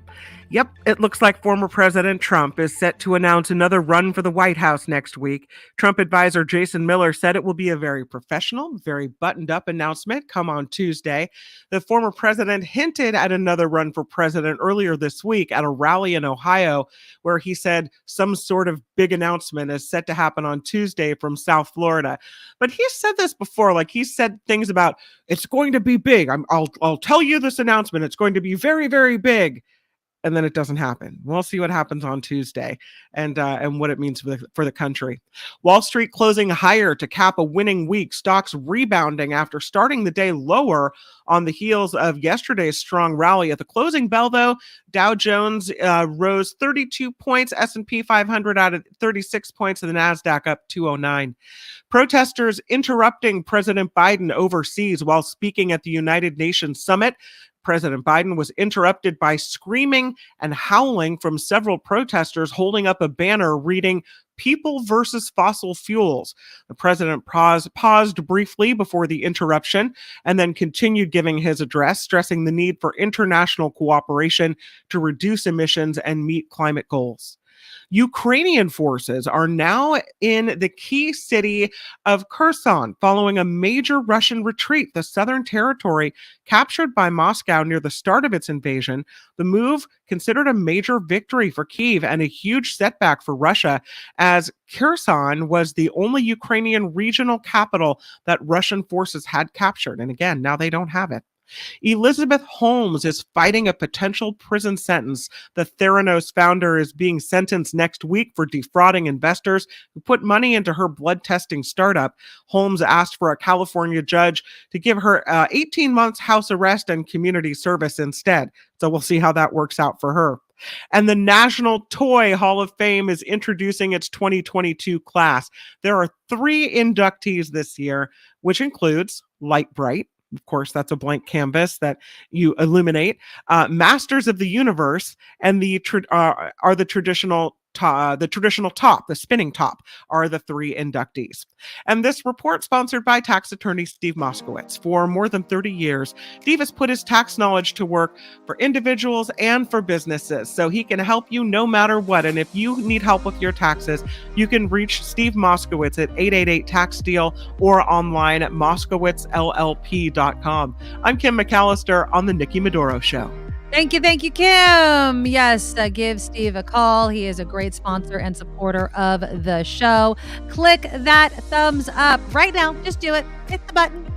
Yep, it looks like former President Trump is set to announce another run for the White House next week. Trump advisor Jason Miller said it will be a very professional, very buttoned-up announcement come on Tuesday. The former president hinted at another run for president earlier this week at a rally in Ohio, where he said some sort of big announcement is set to happen on Tuesday from South Florida. But he's said this before, like he said things about, it's going to be big. I'll tell you this announcement. It's going to be very, very big. And then it doesn't happen. We'll see what happens on Tuesday and what it means for the country. Wall Street closing higher to cap a winning week. Stocks rebounding after starting the day lower on the heels of yesterday's strong rally. At the closing bell, though, Dow Jones rose 32 points, S&P 500 out of 36 points, and the NASDAQ up 209. Protesters interrupting President Biden overseas while speaking at the United Nations Summit. President Biden was interrupted by screaming and howling from several protesters holding up a banner reading, "People versus fossil fuels." The president paused briefly before the interruption and then continued giving his address, stressing the need for international cooperation to reduce emissions and meet climate goals. Ukrainian forces are now in the key city of Kherson following a major Russian retreat, the southern territory captured by Moscow near the start of its invasion. The move considered a major victory for Kyiv and a huge setback for Russia, as Kherson was the only Ukrainian regional capital that Russian forces had captured. And again, now they don't have it. Elizabeth Holmes is fighting a potential prison sentence. The Theranos founder is being sentenced next week for defrauding investors who put money into her blood testing startup. Holmes asked for a California judge to give her 18 months house arrest and community service instead. So we'll see how that works out for her. And the National Toy Hall of Fame is introducing its 2022 class. There are 3 inductees this year, which includes Light Bright. Of course, that's a blank canvas that you illuminate. Masters of the Universe and the traditional top, the spinning top, are the 3 inductees. And this report sponsored by tax attorney Steve Moskowitz. For more than 30 years, Steve has put his tax knowledge to work for individuals and for businesses, so he can help you no matter what. And if you need help with your taxes, you can reach Steve Moskowitz at 888 Tax Deal or online at moskowitzllp.com. I'm Kim McAllister on the Nikki Medoro Show. Thank you, Kim. Yes, give Steve a call. He is a great sponsor and supporter of the show. Click that thumbs up right now. Just do it. Hit the button,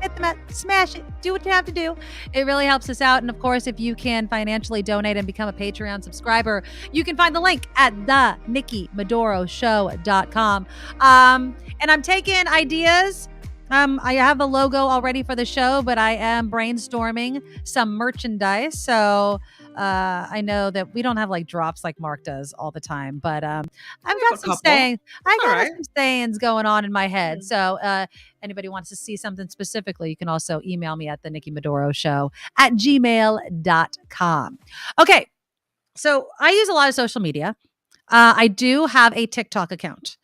smash it, do what you have to do. It really helps us out. And of course, if you can financially donate and become a Patreon subscriber, you can find the link at thenikkimedoroshow.com. And I'm taking ideas. I have the logo already for the show, but I am brainstorming some merchandise. So I know that we don't have like drops like Mark does all the time, but I've got some sayings. Some sayings going on in my head. So anybody wants to see something specifically, you can also email me at thenikkimedoroshow@gmail.com. Okay. So I use a lot of social media. I do have a TikTok account.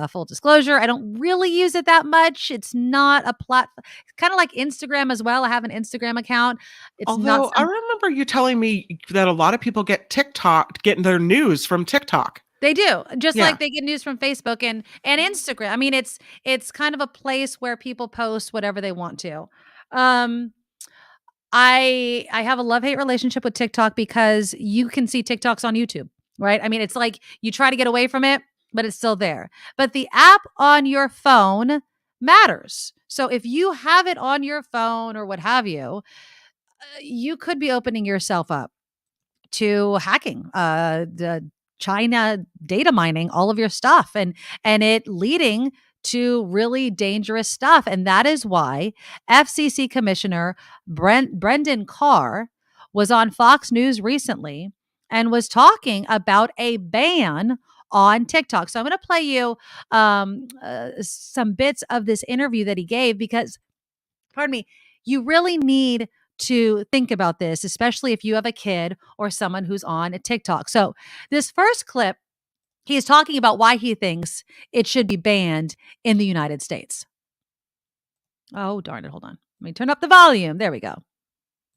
Full disclosure, I don't really use it that much. It's not a platform. It's kind of like Instagram as well. I have an Instagram account. It's Although I remember you telling me that a lot of people getting their news from TikTok. They do, just like they get news from Facebook and Instagram. I mean, it's kind of a place where people post whatever they want to. I have a love-hate relationship with TikTok because you can see TikToks on YouTube, right? I mean, it's like you try to get away from it, but it's still there. But the app on your phone matters. So if you have it on your phone or what have you, you could be opening yourself up to hacking, the China data mining all of your stuff and it leading to really dangerous stuff. And that is why FCC Commissioner Brendan Carr was on Fox News recently and was talking about a ban on TikTok. So I'm going to play you some bits of this interview that he gave because, pardon me, you really need to think about this, especially if you have a kid or someone who's on a TikTok. So this first clip, he is talking about why he thinks it should be banned in the United States. Oh, darn it. Hold on. Let me turn up the volume. There we go.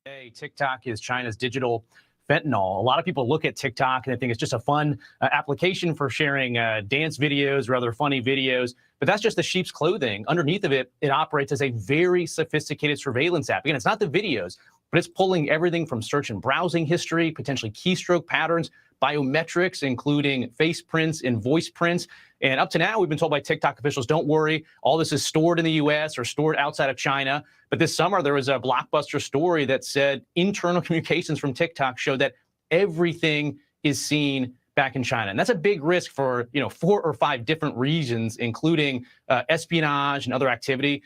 Hey, TikTok is China's digital fentanyl. A lot of people look at TikTok and they think it's just a fun application for sharing dance videos or other funny videos, but that's just the sheep's clothing. Underneath of it, it operates as a very sophisticated surveillance app. Again, it's not the videos, but it's pulling everything from search and browsing history, potentially keystroke patterns, biometrics, including face prints and voice prints. And up to now, we've been told by TikTok officials, don't worry, all this is stored in the US or stored outside of China. But this summer, there was a blockbuster story that said internal communications from TikTok show that everything is seen back in China. And that's a big risk for, 4 or 5 different reasons, including espionage and other activity.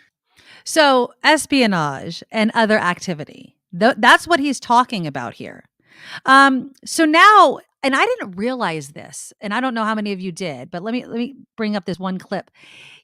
So espionage and other activity, that's what he's talking about here. So now, and I didn't realize this, and I don't know how many of you did, but let me bring up this one clip.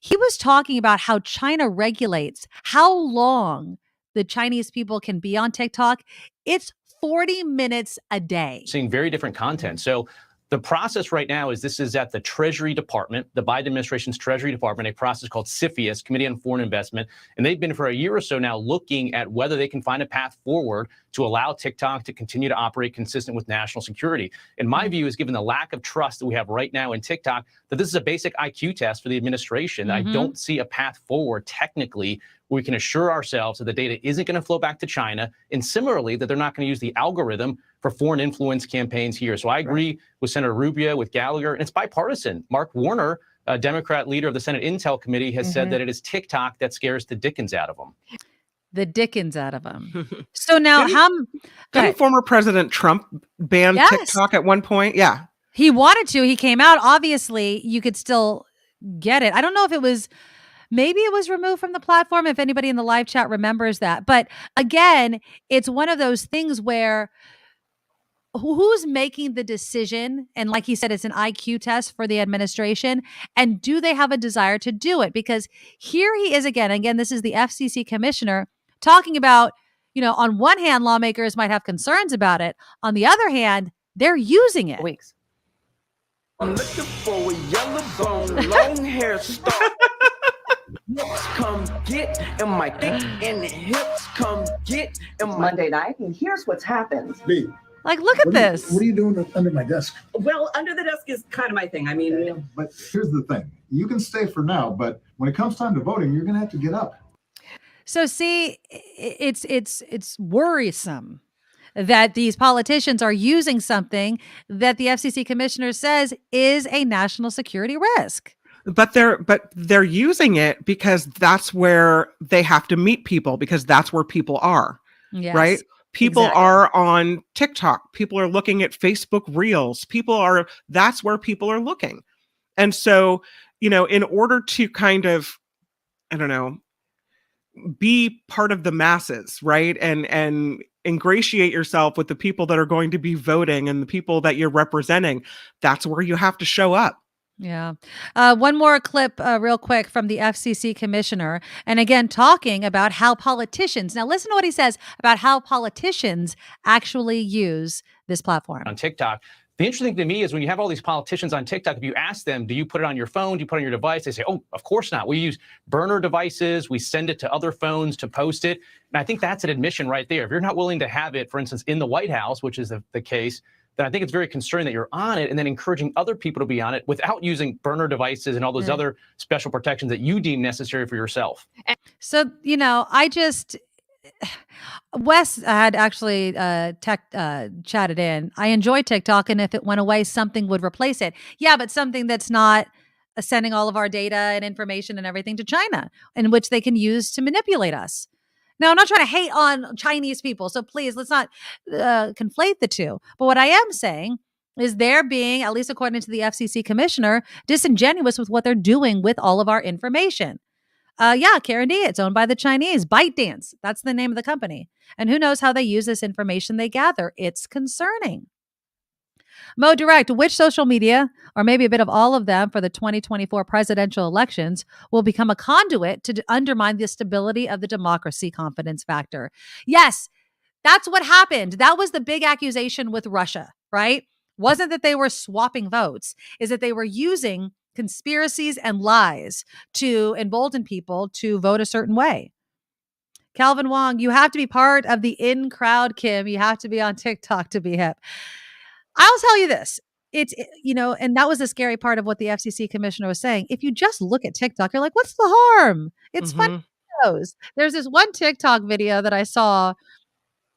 He was talking about how China regulates how long the Chinese people can be on TikTok. It's 40 minutes a day. Seeing very different content. So the process right now is this is at the Treasury Department, the Biden administration's Treasury Department, a process called CFIUS, Committee on Foreign Investment. And they've been for a year or so now looking at whether they can find a path forward to allow TikTok to continue to operate consistent with national security. And my view is, given the lack of trust that we have right now in TikTok, that this is a basic IQ test for the administration. I don't see a path forward technically where we can assure ourselves that the data isn't going to flow back to China, and similarly, that they're not going to use the algorithm for foreign influence campaigns here. So I agree with Senator Rubio, with Gallagher, and it's bipartisan. Mark Warner, a Democrat leader of the Senate Intel Committee, has said that it is TikTok that scares the dickens out of them. The dickens out of them. So now, didn't former President Trump ban TikTok at one point? Yeah. He wanted to. He came out. Obviously, you could still get it. I don't know if it was... Maybe it was removed from the platform, if anybody in the live chat remembers that. But again, it's one of those things where who's making the decision? And like he said, it's an IQ test for the administration. And do they have a desire to do it? Because here he is again, this is the FCC commissioner talking about, on one hand, lawmakers might have concerns about it. On the other hand, they're using it. Weeks. I'm looking for a yellow bone, long hair star. Hips come get, and my dick and the hips come get. And Monday night, and here's what's happened. Like, look at this. What are you doing under my desk? Well, under the desk is kind of my thing. I mean, but here's the thing. You can stay for now, but when it comes time to voting, you're going to have to get up. So see, it's worrisome that these politicians are using something that the FCC commissioner says is a national security risk. But they're using it because that's where they have to meet people, because that's where people are. Yes, right? People are on TikTok. People are looking at Facebook Reels. That's where people are looking. And so, in order to kind of, be part of the masses, right? And ingratiate yourself with the people that are going to be voting and the people that you're representing, that's where you have to show up. Yeah. One more clip real quick from the FCC commissioner. And again, talking about how politicians, now listen to what he says about how politicians actually use this platform. On TikTok, The interesting thing to me is when you have all these politicians on TikTok, if you ask them, do you put it on your phone? Do you put it on your device? They say, oh, of course not. We use burner devices. We send it to other phones to post it. And I think that's an admission right there. If you're not willing to have it, for instance, in the White House, which is the case, then I think it's very concerning that you're on it and then encouraging other people to be on it without using burner devices and all those other special protections that you deem necessary for yourself. So, Wes had actually chatted in. I enjoy TikTok, and if it went away, something would replace it. Yeah, but something that's not sending all of our data and information and everything to China, in which they can use to manipulate us. Now, I'm not trying to hate on Chinese people, so please, let's not conflate the two. But what I am saying is they're being, at least according to the FCC commissioner, disingenuous with what they're doing with all of our information. Karen D, it's owned by the Chinese. ByteDance, that's the name of the company. And who knows how they use this information they gather. It's concerning. Mo Direct, which social media, or maybe a bit of all of them for the 2024 presidential elections, will become a conduit to undermine the stability of the democracy confidence factor? Yes, that's what happened. That was the big accusation with Russia, right? Wasn't that they were swapping votes, is that they were using conspiracies and lies to embolden people to vote a certain way. Calvin Wong, you have to be part of the in crowd, Kim. You have to be on TikTok to be hip. I'll tell you this. And that was the scary part of what the FCC commissioner was saying. If you just look at TikTok, you're like, what's the harm? It's fun videos. There's this one TikTok video that I saw.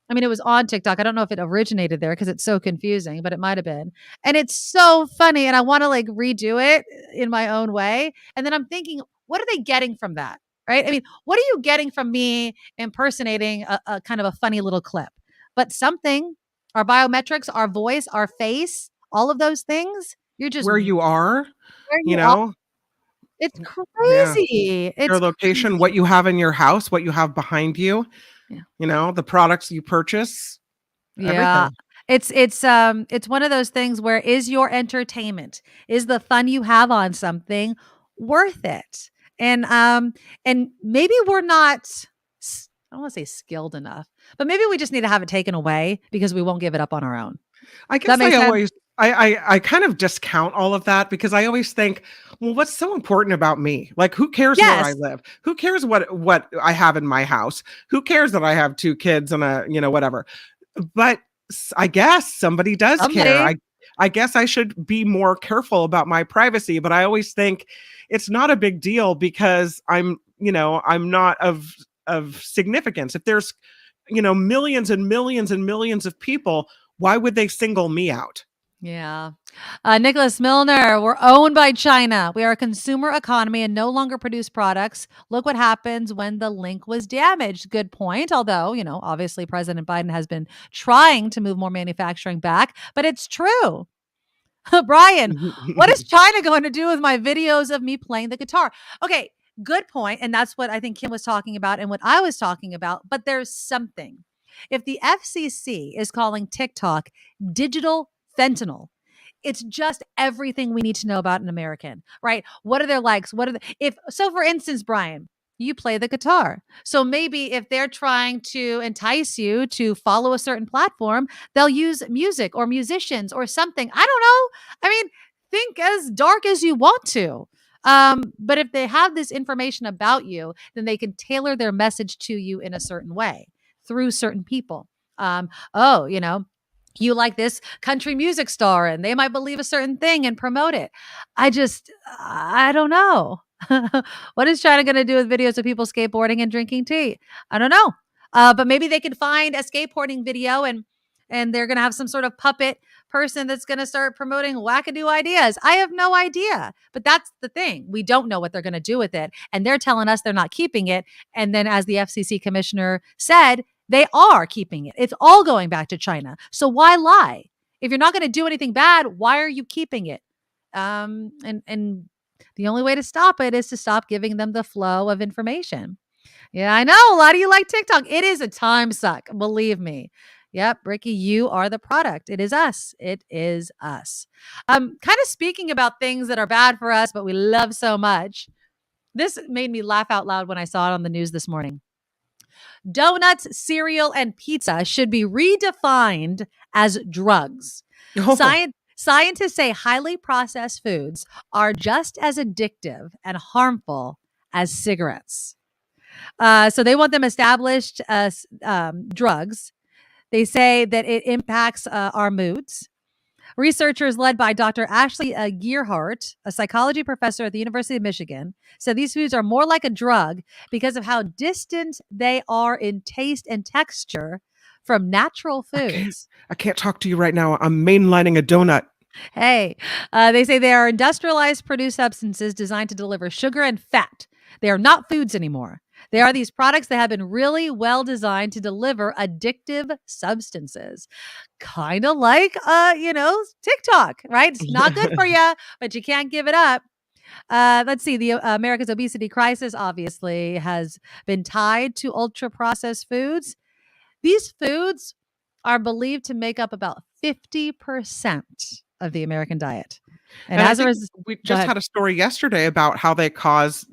I mean, it was on TikTok. I don't know if it originated there because it's so confusing, but it might have been. And it's so funny. And I want to redo it in my own way. And then I'm thinking, what are they getting from that? Right? I mean, what are you getting from me impersonating a kind of a funny little clip? But something, our biometrics, our voice, our face, all of those things, you're just where you are, It's crazy. Your location, what you have in your house, what you have behind you. The products you purchase. Yeah. Everything. It's one of those things where is your entertainment, is the fun you have on something worth it? And maybe we're not, I don't want to say skilled enough, but maybe we just need to have it taken away because we won't give it up on our own. I guess I kind of discount all of that because I always think, well, what's so important about me? Like, who cares where I live? Who cares what I have in my house? Who cares that I have 2 kids and whatever? But I guess somebody does care. I guess I should be more careful about my privacy, but I always think it's not a big deal because I'm not of significance. If there's, millions and millions and millions of people, why would they single me out? Yeah. Nicholas Milner, we're owned by China. We are a consumer economy and no longer produce products. Look what happens when the link was damaged. Good point. Although, obviously President Biden has been trying to move more manufacturing back, but it's true. Brian, what is China going to do with my videos of me playing the guitar? Okay, good point. And that's what I think Kim was talking about and what I was talking about. But there's something. If the FCC is calling TikTok digital fentanyl, it's just everything we need to know about an American, right? What are their likes? For instance, Brian, you play the guitar. So maybe if they're trying to entice you to follow a certain platform, they'll use music or musicians or something. I don't know. I mean, think as dark as you want to. But if they have this information about you, then they can tailor their message to you in a certain way through certain people. You like this country music star and they might believe a certain thing and promote it. I don't know. What is China going to do with videos of people skateboarding and drinking tea? I don't know. But maybe they can find a skateboarding video and they're going to have some sort of puppet person that's going to start promoting wackadoo ideas. I have no idea. But that's the thing. We don't know what they're going to do with it. And they're telling us they're not keeping it. And then as the FCC commissioner said, they are keeping it. It's all going back to China. So why lie? If you're not going to do anything bad, why are you keeping it? And the only way to stop it is to stop giving them the flow of information. Yeah, I know. A lot of you like TikTok. It is a time suck. Believe me. Yep, Ricky, you are the product. It is us. It is us. Kind of speaking about things that are bad for us, but we love so much. This made me laugh out loud when I saw it on the news this morning. Donuts, cereal, and pizza should be redefined as drugs. Scientists say highly processed foods are just as addictive and harmful as cigarettes. So they want them established as drugs. They say that it impacts our moods. Researchers led by Dr. Ashley Gearhart, a psychology professor at the University of Michigan, said these foods are more like a drug because of how distant they are in taste and texture from natural foods. I can't talk to you right now. I'm mainlining a donut. Hey, they say they are industrialized produced substances designed to deliver sugar and fat. They are not foods anymore. They are these products that have been really well designed to deliver addictive substances. Kind of like, TikTok, right? It's not good for you, but you can't give it up. Let's see. The America's obesity crisis obviously has been tied to ultra-processed foods. These foods are believed to make up about 50% of the American diet. And as a result, we just had a story yesterday about how they cause,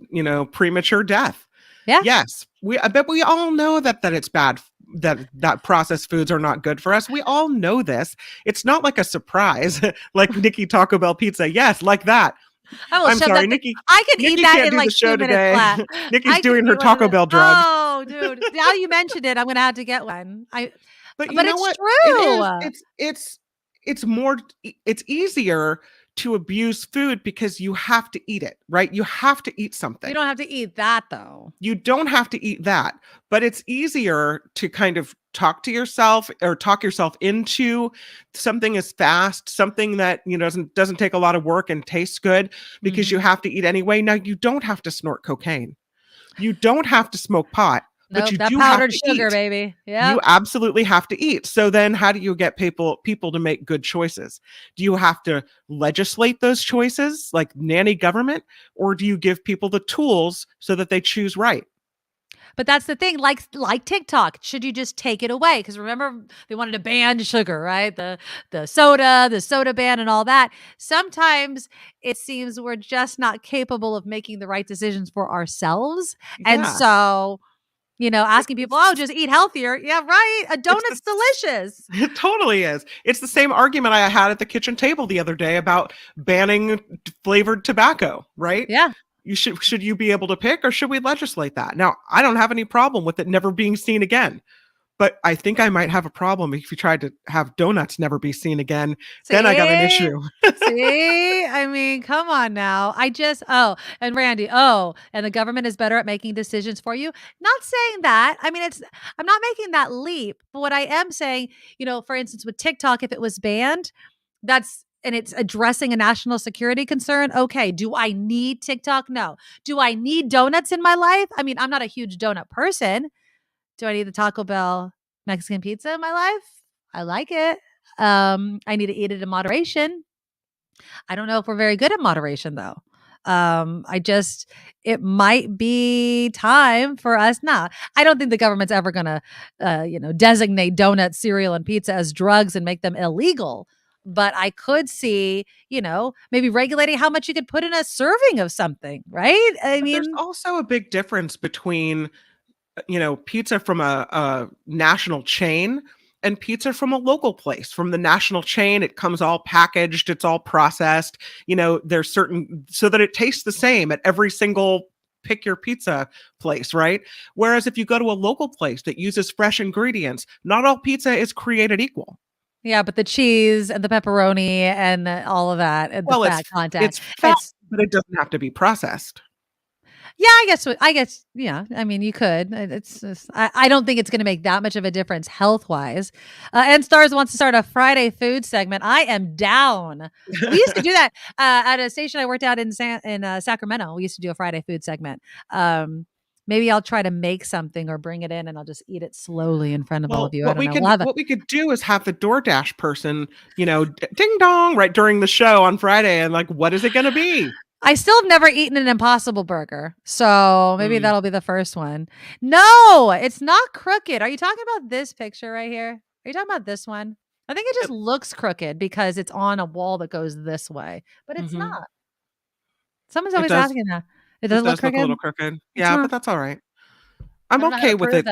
premature death. Yeah. Yes. I bet we all know that it's bad, that processed foods are not good for us. We all know this. It's not like a surprise, like Nikki Taco Bell pizza. Yes, like that. I'm sorry, Nikki. I can Nikki eat that can't in do like the show 2 minutes today. flat. Nikki's doing her Taco Bell drug. Oh, dude. Now you mentioned it, I'm going to have to get one. But it's true. It's easier to abuse food because you have to eat it, right? You have to eat something. You don't have to eat that though. You don't have to eat that, but it's easier to kind of talk yourself into something as fast, something that, doesn't take a lot of work and tastes good because you have to eat anyway. Now you don't have to snort cocaine. You don't have to smoke pot. But you that do powdered have to sugar, eat. baby. Yeah. You absolutely have to eat. So then how do you get people to make good choices? Do you have to legislate those choices like nanny government, or do you give people the tools so that they choose right? But that's the thing, like TikTok, should you just take it away? Because remember, they wanted to ban sugar, right? The soda ban and all that. Sometimes it seems we're just not capable of making the right decisions for ourselves. Yeah. And so, asking people, just eat healthier. Yeah, right. A donut's delicious. It totally is. It's the same argument I had at the kitchen table the other day about banning flavored tobacco, right? Yeah. Should you be able to pick, or should we legislate that? Now, I don't have any problem with it never being seen again, but I think I might have a problem if you tried to have donuts never be seen again. Then I got an issue. See? I mean, come on now. And Randy, and the government is better at making decisions for you. Not saying that. I mean, I'm not making that leap, but what I am saying, for instance, with TikTok, if it was banned, and it's addressing a national security concern. Okay. Do I need TikTok? No. Do I need donuts in my life? I mean, I'm not a huge donut person. Do I need the Taco Bell Mexican pizza in my life? I like it. I need to eat it in moderation. I don't know if we're very good at moderation though. It might be time for us. I don't think the government's ever going to, designate donuts, cereal, and pizza as drugs and make them illegal. But I could see, maybe regulating how much you could put in a serving of something, right? There's also a big difference between, pizza from a national chain and pizza from a local place. From the national chain, it comes all packaged, it's all processed. There's certain, so that it tastes the same at every single pick your pizza place, right? Whereas if you go to a local place that uses fresh ingredients, not all pizza is created equal. Yeah, but the cheese and the pepperoni and all of that, and the fat content. It's fat, but it doesn't have to be processed. Yeah, I guess. Yeah. I mean, you could. It's just, I don't think it's going to make that much of a difference health wise. And Stars wants to start a Friday food segment. I am down. We used to do that at a station I worked at in Sacramento. We used to do a Friday food segment. Maybe I'll try to make something or bring it in, and I'll just eat it slowly in front of all of you. What we could do is have the DoorDash person, ding dong, right during the show on Friday, and like, what is it going to be? I still have never eaten an Impossible Burger, so maybe that'll be the first one. No, it's not crooked. Are you talking about this picture right here? Are you talking about this one? I think it just looks crooked because it's on a wall that goes this way, but it's not. Someone's always asking that. It doesn't look crooked. Look a little crooked. Yeah, but that's all right. I'm okay with it.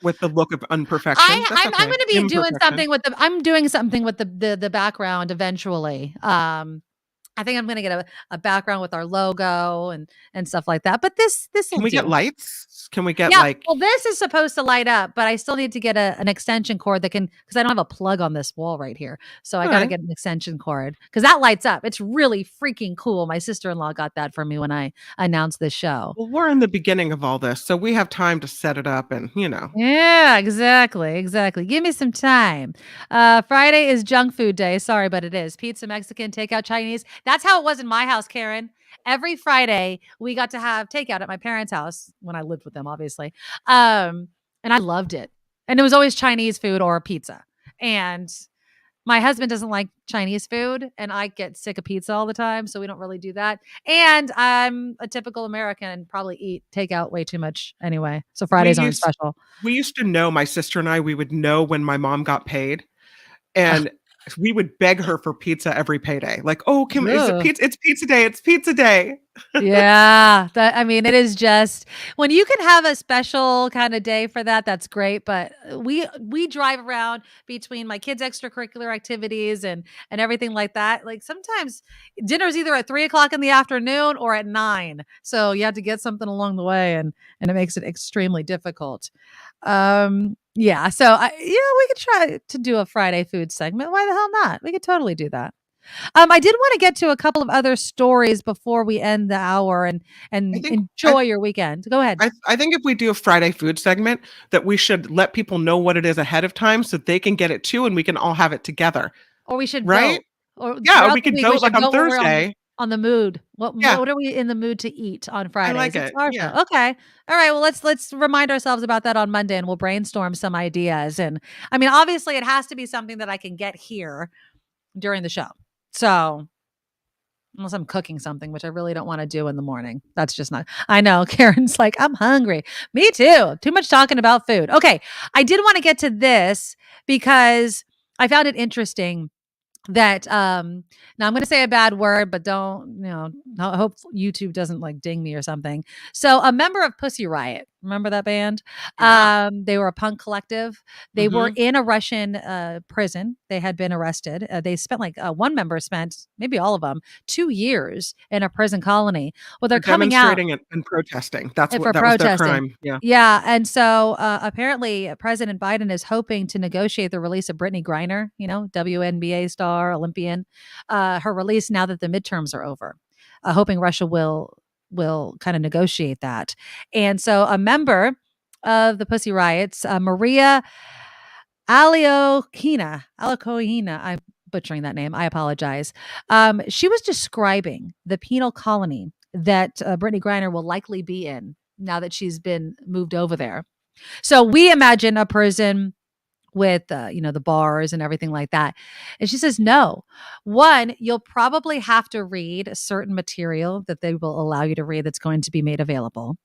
With the look of unperfection. I'm going to be doing something with I'm doing something with the background eventually. I think I'm going to get a background with our logo and stuff like that. But this can we get lights? Can we get well, this is supposed to light up, but I still need to get an extension cord that can, because I don't have a plug on this wall right here. So I got to get an extension cord because that lights up. It's really freaking cool. My sister-in-law got that for me when I announced this show. Well, we're in the beginning of all this, so we have time to set it up and, Yeah, exactly. Give me some time. Friday is junk food day. Sorry, but it is. Pizza, Mexican, takeout, Chinese. That's how it was in my house, Karen. Every Friday, we got to have takeout at my parents' house when I lived with them, obviously. And I loved it. And it was always Chinese food or pizza. And my husband doesn't like Chinese food, and I get sick of pizza all the time, so we don't really do that. And I'm a typical American and probably eat takeout way too much anyway. So Fridays aren't special. We used to know, my sister and I, we would know when my mom got paid. And we would beg her for pizza every payday. Like, is it pizza? It's pizza day. It's pizza day. Yeah. It is just when you can have a special kind of day for that, that's great. But we drive around between my kids' extracurricular activities and everything like that. Like sometimes dinner's either at 3:00 in the afternoon or at 9. So you have to get something along the way and it makes it extremely difficult. Yeah. So we could try to do a Friday food segment. Why the hell not? We could totally do that. I did want to get to a couple of other stories before we end the hour and enjoy your weekend. Go ahead. I think if we do a Friday food segment, that we should let people know what it is ahead of time so they can get it too, and we can all have it together. Or we should vote. Or we could vote like on Thursday. On the mood. What are we in the mood to eat on Fridays? I like it. Yeah. Okay. All right. Well, let's remind ourselves about that on Monday, and we'll brainstorm some ideas. And obviously it has to be something that I can get here during the show. So unless I'm cooking something, which I really don't want to do in the morning. That's just not, I know Karen's like, I'm hungry. Me too. Too much talking about food. Okay. I did want to get to this because I found it interesting that now I'm going to say a bad word, but don't, I hope YouTube doesn't like ding me or something. So a member of Pussy Riot, remember that band? Yeah. They were a punk collective. They were in a Russian prison. They had been arrested. They spent one member spent, maybe all of them, 2 years in a prison colony. Well, they're coming out. Demonstrating and protesting. That was their crime. Yeah. Yeah. And so apparently President Biden is hoping to negotiate the release of Brittany Griner, WNBA star, Olympian, her release now that the midterms are over, hoping Russia will kind of negotiate that. And so a member of the Pussy Riots, Maria Aliokhina, I'm butchering that name, I apologize. She was describing the penal colony that Brittany Griner will likely be in now that she's been moved over there. So we imagine a prison with, the bars and everything like that. And she says, no, one, you'll probably have to read certain material that they will allow you to read that's going to be made available.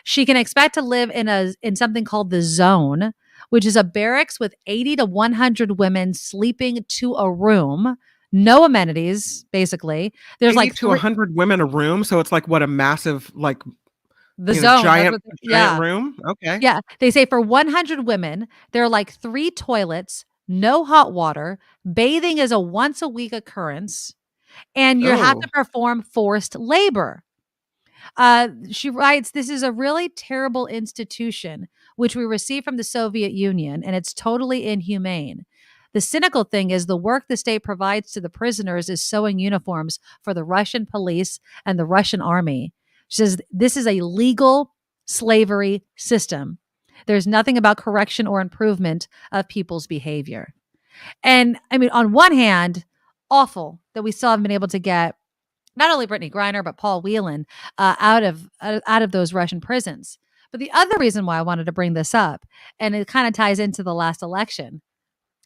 She can expect to live in something called the Zone, which is a barracks with 80 to 100 women sleeping to a room. No amenities, basically. There's 80 to 100 women a room. So it's like what a massive, the Zone, giant room. Okay. Yeah. They say for 100 women, there are 3 toilets, no hot water. Bathing is a once a week occurrence, and you have to perform forced labor. She writes, this is a really terrible institution, which we received from the Soviet Union, and it's totally inhumane. The cynical thing is the work the state provides to the prisoners is sewing uniforms for the Russian police and the Russian army. She says, this is a legal slavery system. There's nothing about correction or improvement of people's behavior. And on one hand, awful that we still haven't been able to get not only Brittany Griner, but Paul Whelan out of those Russian prisons. But the other reason why I wanted to bring this up, and it kind of ties into the last election,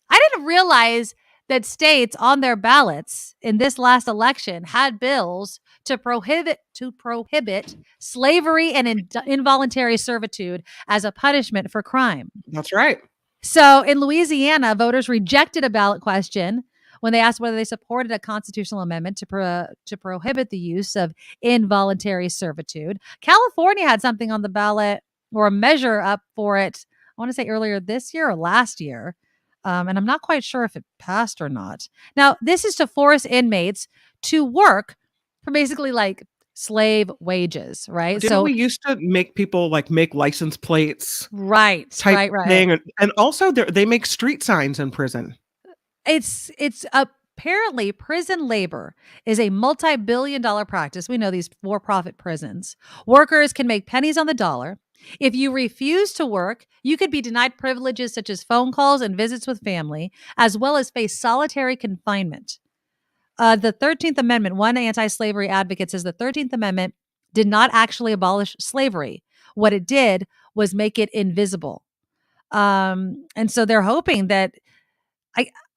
I didn't realize that states on their ballots in this last election had bills to prohibit slavery and involuntary servitude as a punishment for crime. That's right. So in Louisiana, voters rejected a ballot question when they asked whether they supported a constitutional amendment to prohibit the use of involuntary servitude. California had something on the ballot or a measure up for it. I want to say earlier this year or last year. And I'm not quite sure if it passed or not. Now, this is to force inmates to work for basically like slave wages, right? Didn't we used to make people like make license plates? Right, type right. thing. And also they make street signs in prison. It's apparently prison labor is a multi-billion-dollar practice. We know these for-profit prisons. Workers can make pennies on the dollar. If you refuse to work, you could be denied privileges such as phone calls and visits with family, as well as face solitary confinement. The 13th Amendment, one anti-slavery advocate says the 13th Amendment did not actually abolish slavery. What it did was make it invisible. And so they're hoping that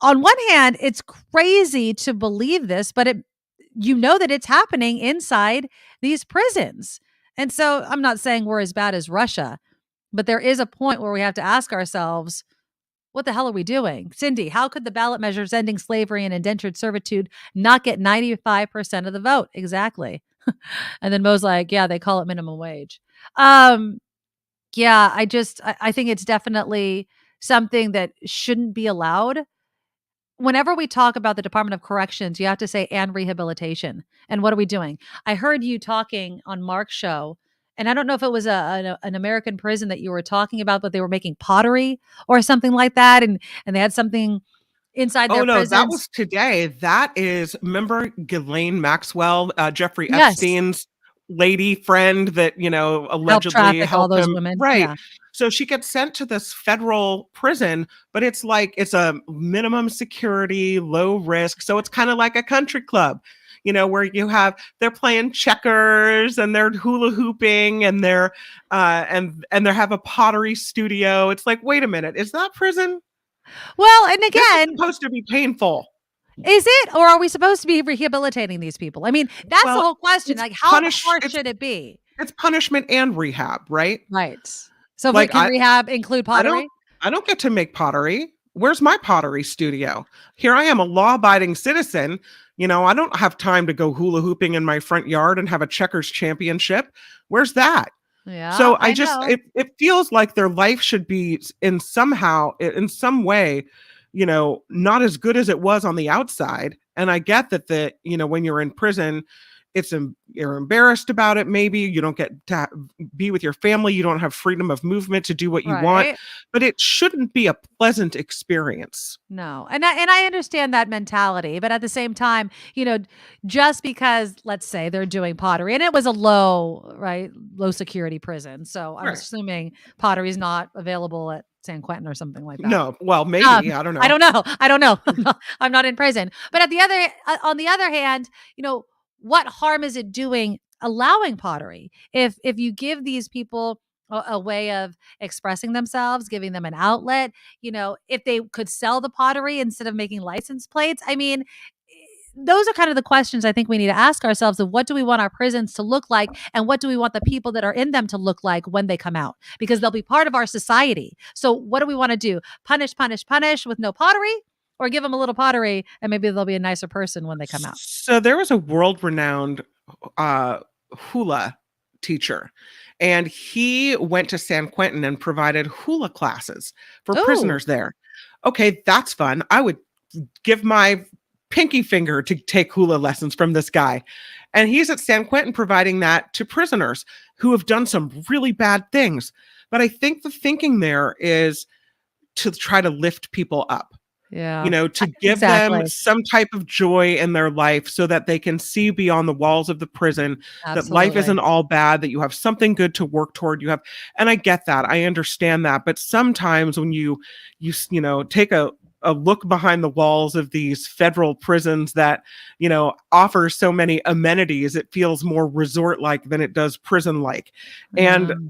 on one hand, it's crazy to believe this, but you know that it's happening inside these prisons. And so I'm not saying we're as bad as Russia, but there is a point where we have to ask ourselves, what the hell are we doing? Cindy, how could the ballot measures ending slavery and indentured servitude not get 95% of the vote? Exactly. And then Mo's like, yeah, they call it minimum wage. Yeah, I think it's definitely something that shouldn't be allowed. Whenever we talk about the Department of Corrections, you have to say and rehabilitation. And what are we doing? I heard you talking on Mark's show, and I don't know if it was an American prison that you were talking about, but they were making pottery or something like that, and they had something inside their prisons. That was today. That is, remember Ghislaine Maxwell, Jeffrey Epstein's lady friend that, allegedly helped all those him. women. Right. Yeah. So she gets sent to this federal prison, but it's a minimum security, low risk. So it's kind of like a country club, where they're playing checkers and they're hula hooping and they're and they have a pottery studio. It's like, wait a minute, is that prison? Well, and again, it's supposed to be painful. Is it, or are we supposed to be rehabilitating these people? I mean, that's the whole question. Like, how harsh should it be? It's punishment and rehab, right? Right. So, can rehab include pottery? I don't get to make pottery. Where's my pottery studio? Here I am, a law-abiding citizen. I don't have time to go hula hooping in my front yard and have a checkers championship. Where's that? Yeah. So it feels like their life should be in some way, not as good as it was on the outside. And I get that when you're in prison, you're embarrassed about it. Maybe you don't get to be with your family. You don't have freedom of movement to do what you want, but it shouldn't be a pleasant experience. No. And I understand that mentality, but at the same time, just because, let's say they're doing pottery and it was a low security prison. So I'm assuming pottery is not available at San Quentin or something like that. No, well, maybe, I don't know. I don't know. I'm not in prison. But on the other hand, what harm is it doing allowing pottery? If you give these people a way of expressing themselves, giving them an outlet, if they could sell the pottery instead of making license plates, I mean, those are kind of the questions I think we need to ask ourselves of what do we want our prisons to look like and what do we want the people that are in them to look like when they come out? Because they'll be part of our society. So what do we want to do? Punish with no pottery? Or give them a little pottery and maybe they'll be a nicer person when they come out. So there was a world-renowned hula teacher, and he went to San Quentin and provided hula classes for prisoners there. Okay, that's fun. I would give my pinky finger to take hula lessons from this guy. And he's at San Quentin providing that to prisoners who have done some really bad things. But I think the thinking there is to try to lift people up. Yeah. To give them some type of joy in their life so that they can see beyond the walls of the prison that life isn't all bad, that you have something good to work toward. And I get that. I understand that. But sometimes when you take a look behind the walls of these federal prisons that, offer so many amenities, it feels more resort-like than it does prison-like. And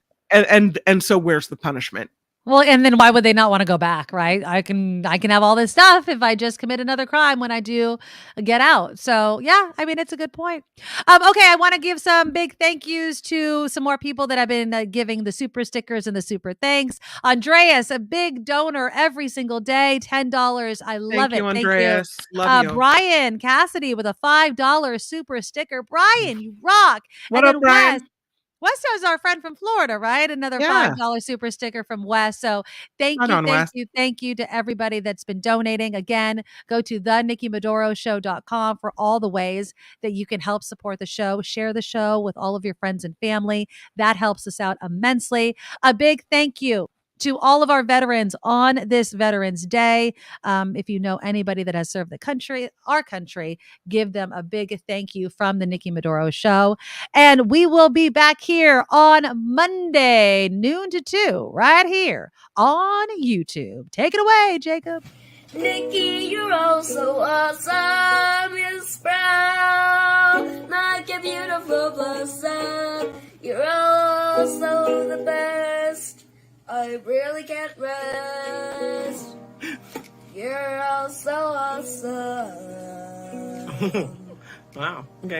so where's the punishment? Well, and then why would they not want to go back, right? I can have all this stuff if I just commit another crime when I do get out. So yeah, I mean, it's a good point. Okay, I want to give some big thank yous to some more people that have been giving the super stickers and the super thanks. Andreas, a big donor every single day, $10. I love it. Andreas. Thank you. Love you. Brian Cassidy with a $5 super sticker. Brian, you rock. What up, Brian? Westo is our friend from Florida, right? Another $5 super sticker from Wes. So thank you to everybody that's been donating. Again, go to thenikkimedoroshow.com for all the ways that you can help support the show. Share the show with all of your friends and family. That helps us out immensely. A big thank you to all of our veterans on this Veterans Day. If you know anybody that has served our country, give them a big thank you from the Nikki Medoro Show. And we will be back here on Monday, noon to 2, right here on YouTube. Take it away, Jacob. Nikki, you're all so awesome. Miss Brown, like a beautiful blossom. You're all so the best. I really can't rest. You're all so awesome. Wow. Okay.